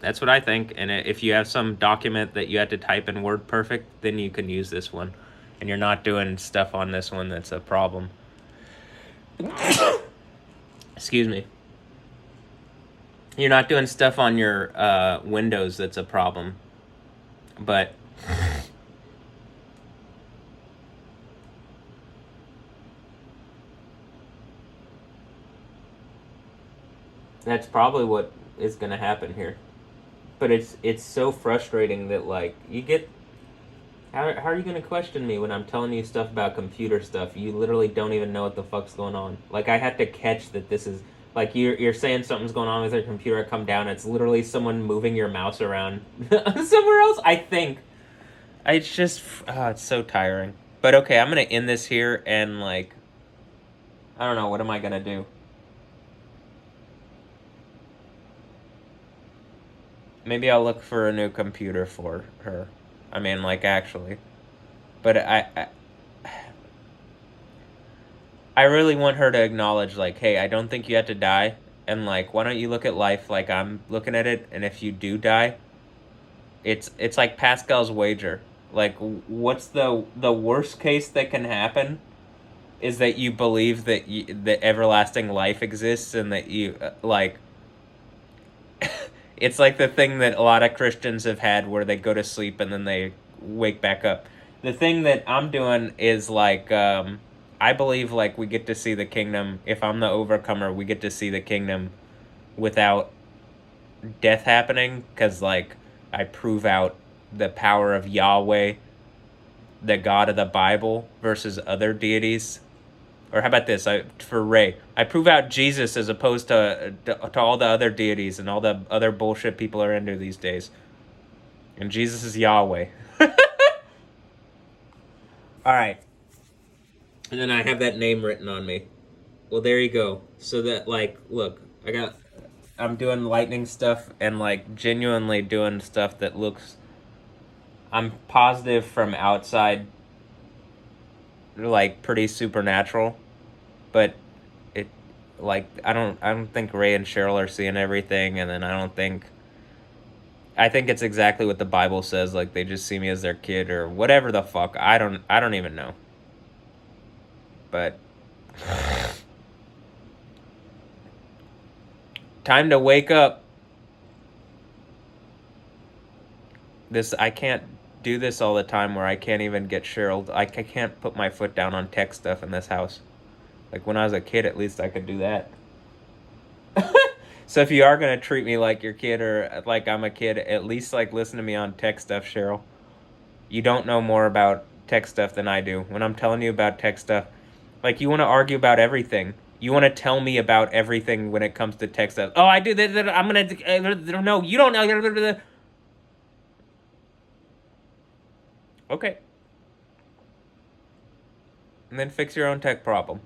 That's what I think. And if you have some document that you had to type in Word Perfect, then you can use this one. And you're not doing stuff on this one that's a problem. Excuse me. You're not doing stuff on your Windows that's a problem. But that's probably what is going to happen here. But it's so frustrating that like you get, how are you going to question me when I'm telling you stuff about computer stuff? You literally don't even know what the fuck's going on. Like I had to catch that this is like you're saying something's going on with your computer. I come down, it's literally someone moving your mouse around somewhere else. I think it's just it's so tiring. But okay, I'm gonna end this here and like I don't know, what am I gonna do? Maybe I'll look for a new computer for her. I mean, like, actually. But I really want her to acknowledge, like, hey, I don't think you have to die. And, like, why don't you look at life like I'm looking at it? And if you do die, it's like Pascal's wager. Like, what's the worst case that can happen is that you believe that that everlasting life exists and that you, like... It's like the thing that a lot of Christians have had where they go to sleep and then they wake back up. The thing that I'm doing is like, I believe like we get to see the kingdom. If I'm the overcomer, we get to see the kingdom without death happening. Because like I prove out the power of Yahweh, the God of the Bible, versus other deities. Or how about this? For Ray, I prove out Jesus as opposed to all the other deities and all the other bullshit people are into these days. And Jesus is Yahweh. Alright. And then I have that name written on me. Well, there you go. So that, like, look, I'm doing lightning stuff and, like, genuinely doing stuff that looks... I'm positive from outside, like, pretty supernatural. But it, like, I don't think Ray and Cheryl are seeing everything, and then I think it's exactly what the Bible says, like they just see me as their kid or whatever the fuck. I don't even know. But Time to wake up. I can't do this all the time where I can't even get Cheryl. I can't put my foot down on tech stuff in this house. Like when I was a kid, at least I could do that. So if you are going to treat me like your kid or like I'm a kid, at least like listen to me on tech stuff, Cheryl. You don't know more about tech stuff than I do. When I'm telling you about tech stuff, like you want to argue about everything. You want to tell me about everything when it comes to tech stuff. Oh, I do this. I'm going to... No, you don't know. Okay. And then fix your own tech problem.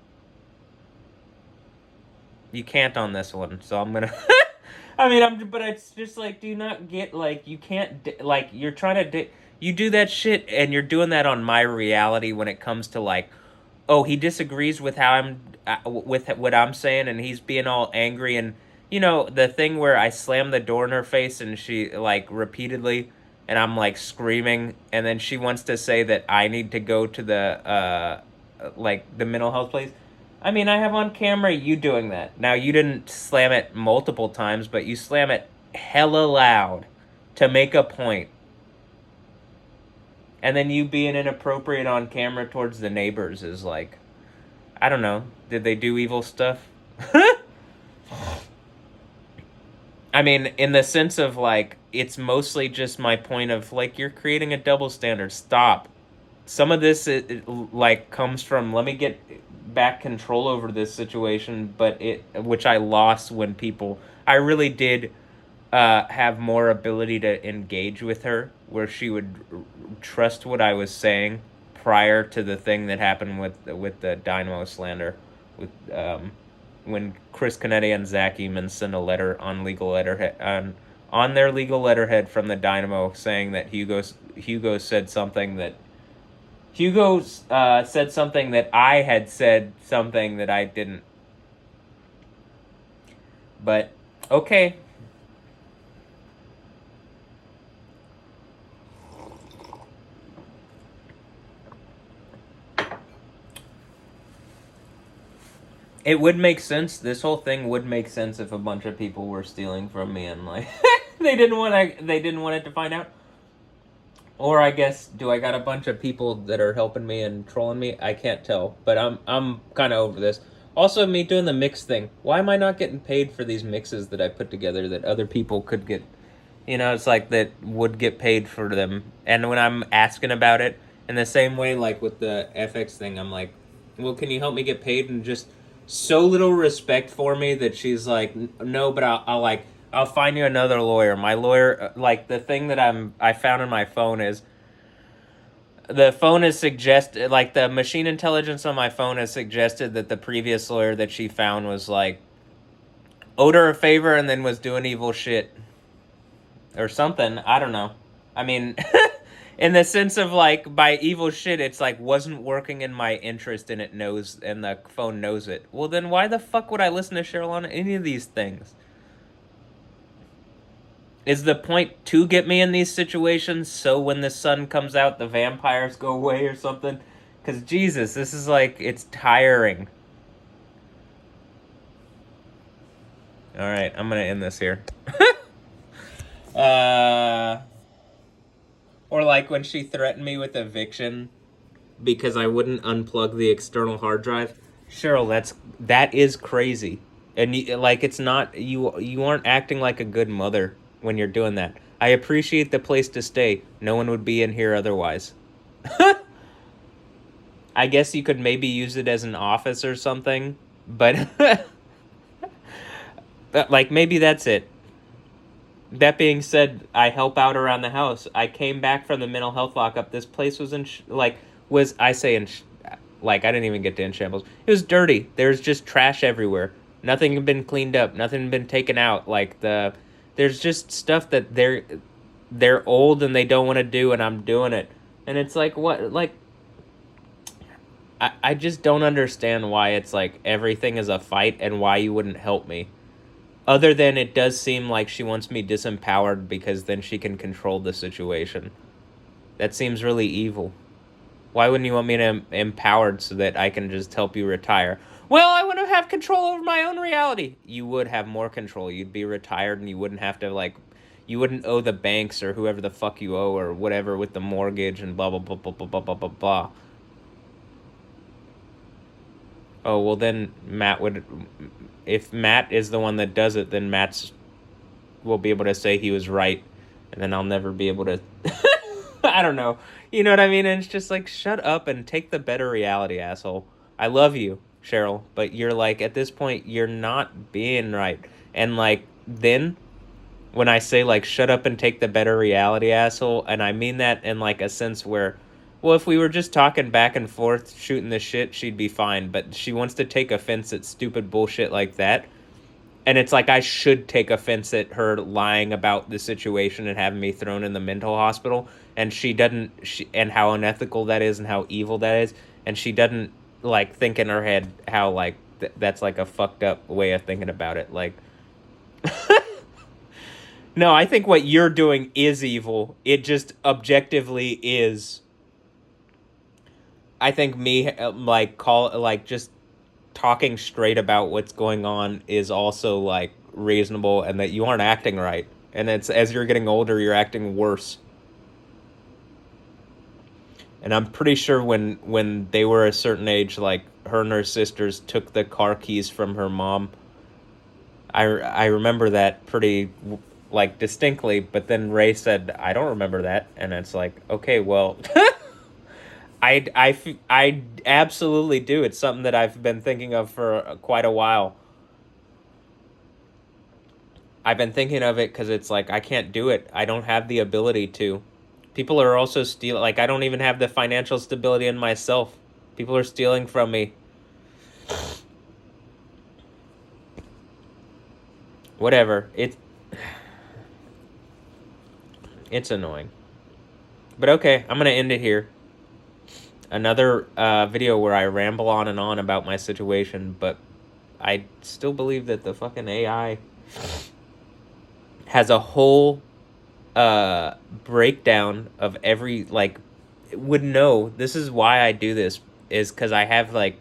You can't on this one, so I'm gonna... I mean, but it's just like, do you not get, like, you can't, like, you're trying to, you do that shit, and you're doing that on my reality when it comes to, like, oh, he disagrees with how with what I'm saying, and he's being all angry, and, you know, the thing where I slam the door in her face, and she, like, repeatedly, and I'm, like, screaming, and then she wants to say that I need to go to the, like, the mental health place. I mean, I have on camera you doing that. Now, you didn't slam it multiple times, but you slam it hella loud to make a point. And then you being inappropriate on camera towards the neighbors is like, I don't know. Did they do evil stuff? I mean, in the sense of, like, it's mostly just my point of, like, you're creating a double standard. Stop. Some of this, like, comes from, let me get back control over this situation, but which I lost when I really did have more ability to engage with her, where she would trust what I was saying prior to the thing that happened with the Dynamo slander, with when Chris Canetti and Zach Eamon sent a letter on legal letterhead on their legal letterhead from the Dynamo saying that Hugo said something that said something that I had said something that I didn't. But, okay. It would make sense. This whole thing would make sense if a bunch of people were stealing from me and, like, they didn't want it to find out. Or I guess, do I got a bunch of people that are helping me and trolling me? I can't tell, but I'm kind of over this. Also, me doing the mix thing. Why am I not getting paid for these mixes that I put together that other people could get? You know, it's like that would get paid for them. And when I'm asking about it, in the same way, like with the FX thing, I'm like, well, can you help me get paid? And just so little respect for me that she's like, no, but I'll find you another lawyer. My lawyer, like, the thing that I found in my phone is, the phone has suggested, like, the machine intelligence on my phone has suggested that the previous lawyer that she found was, like, owed her a favor and then was doing evil shit. Or something, I don't know. I mean, in the sense of, like, by evil shit, it's, like, wasn't working in my interest and it knows, and the phone knows it. Well, then why the fuck would I listen to Cheryl on any of these things? Is the point to get me in these situations so when the sun comes out, the vampires go away or something? Because, Jesus, this is like, it's tiring. Alright, I'm going to end this here. Or like when she threatened me with eviction because I wouldn't unplug the external hard drive. Cheryl, that is crazy. And like, it's not, you aren't acting like a good mother when you're doing that. I appreciate the place to stay. No one would be in here otherwise. I guess you could maybe use it as an office or something, but like, maybe that's it. That being said, I help out around the house. I came back from the mental health lockup. This place was I didn't even get to in shambles. It was dirty. There's just trash everywhere. Nothing had been cleaned up. Nothing had been taken out. Like, there's just stuff that they're old and they don't want to do, and I'm doing it. And it's like, what? Like, I just don't understand why it's like everything is a fight and why you wouldn't help me. Other than it does seem like she wants me disempowered because then she can control the situation. That seems really evil. Why wouldn't you want me to empowered so that I can just help you retire? Well, I wouldn't have control over my own reality. You would have more control. You'd be retired and you wouldn't have to, like, you wouldn't owe the banks or whoever the fuck you owe or whatever with the mortgage and blah, blah, blah, blah, blah, blah, blah, blah, blah. Oh, well, then Matt would, if Matt is the one that does it, then Matt's will be able to say he was right, and then I'll never be able to. I don't know. You know what I mean? And it's just like, shut up and take the better reality, asshole. I love you, Cheryl, but you're like, at this point, you're not being right. And like, then when I say like, shut up and take the better reality, asshole, and I mean that in like a sense where, well, if we were just talking back and forth, shooting the shit, she'd be fine. But she wants to take offense at stupid bullshit like that. And it's like I should take offense at her lying about the situation and having me thrown in the mental hospital. And she doesn't, and how unethical that is and how evil that is. And she doesn't, like, think in her head how, like, that's, like, a fucked up way of thinking about it. Like, no, I think what you're doing is evil. It just objectively is. I think me, just talking straight about what's going on is also like reasonable, and that you aren't acting right, and it's as you're getting older you're acting worse. And I'm pretty sure when they were a certain age, like her and her sisters took the car keys from her mom. I remember that pretty like distinctly, but then Ray said I don't remember that, and it's like, okay, well I absolutely do. It's something that I've been thinking of for quite a while. I've been thinking of it because it's like, I can't do it. I don't have the ability to. People are also stealing. Like, I don't even have the financial stability in myself. People are stealing from me. Whatever. It's annoying. But okay, I'm going to end it here. Another video where I ramble on and on about my situation, but I still believe that the fucking AI has a whole breakdown of every, like, would know. This is why I do this, is because I have, like,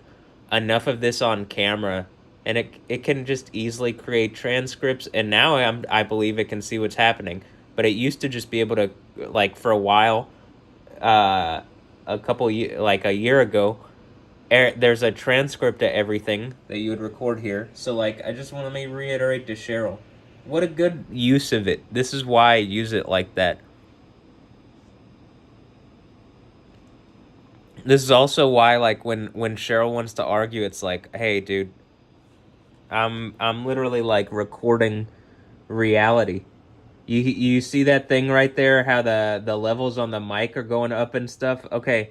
enough of this on camera, and it can just easily create transcripts, and now I believe it can see what's happening. But it used to just be able to, like, for a while, a year ago, there's a transcript of everything that you would record here. So, like, I just want to reiterate to Cheryl, what a good use of it. This is why I use it like that. This is also why, like, when Cheryl wants to argue, it's like, hey, dude, I'm literally, like, recording reality. You see that thing right there, how the levels on the mic are going up and stuff? Okay,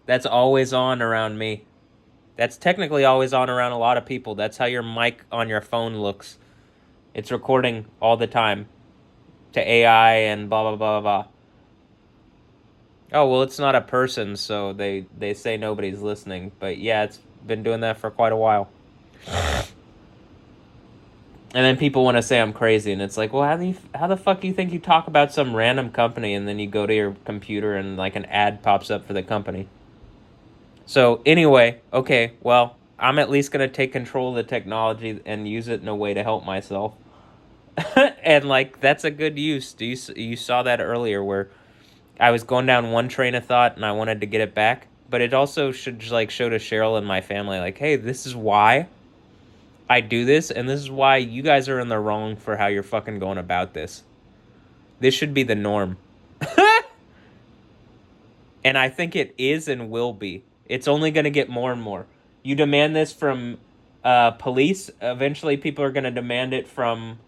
that's always on around me. That's technically always on around a lot of people. That's how your mic on your phone looks. It's recording all the time to AI and blah, blah, blah, blah. Oh, well, it's not a person, so they say nobody's listening. But yeah, it's been doing that for quite a while. And then people want to say I'm crazy, and it's like, well, how the fuck do you think you talk about some random company, and then you go to your computer and like an ad pops up for the company? So anyway, okay, well, I'm at least gonna take control of the technology and use it in a way to help myself. And like, that's a good use. You saw that earlier where I was going down one train of thought and I wanted to get it back, but it also should like show to Cheryl and my family, like, hey, this is why I do this, and this is why you guys are in the wrong for how you're fucking going about this. This should be the norm. And I think it is and will be. It's only going to get more and more. You demand this from police. Eventually, people are going to demand it from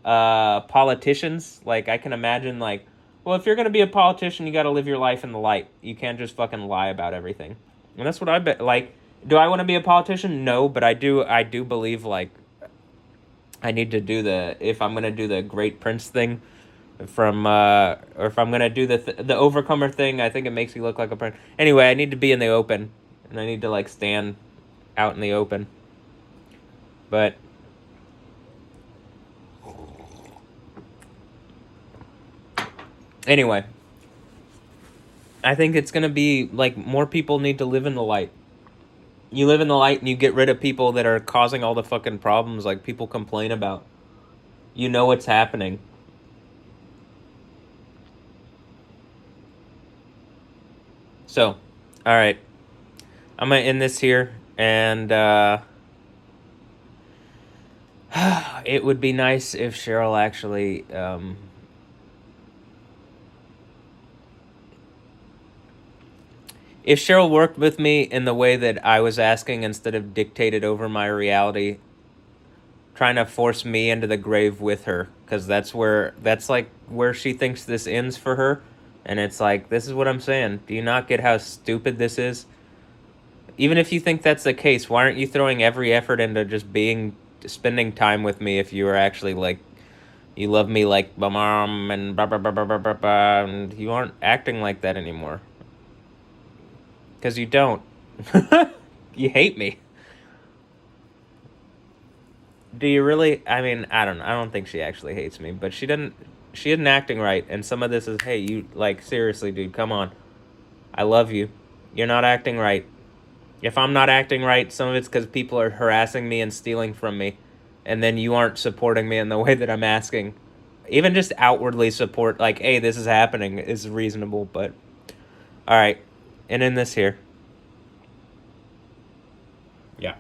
politicians. Like, I can imagine, like, well, if you're going to be a politician, you got to live your life in the light. You can't just fucking lie about everything. And that's what I bet. Like, do I want to be a politician? No, but I do believe, like, I need to do if I'm going to do the Great Prince thing, from or if I'm gonna do the overcomer thing, I think it makes you look like a prince. Anyway, I need to be in the open, and I need to like stand out in the open. But anyway, I think it's gonna be like more people need to live in the light. You live in the light and you get rid of people that are causing all the fucking problems like people complain about. You know what's happening. So, all right. I'm going to end this here, and it would be nice if Cheryl actually if Cheryl worked with me in the way that I was asking instead of dictated over my reality, trying to force me into the grave with her, because that's like where she thinks this ends for her, and it's like, this is what I'm saying. Do you not get how stupid this is? Even if you think that's the case, why aren't you throwing every effort into just spending time with me if you were actually like, you love me like my mom and blah, blah, blah, blah, blah, blah, blah, and you aren't acting like that anymore. Because you don't. You hate me. Do you really? I mean, I don't think she actually hates me, but she isn't acting right, and some of this is, hey, you, like, seriously, dude, come on. I love you. You're not acting right. If I'm not acting right, some of it's because people are harassing me and stealing from me, and then you aren't supporting me in the way that I'm asking. Even just outwardly support, like, hey, this is happening, is reasonable, but... Alright, and in this here. Yeah.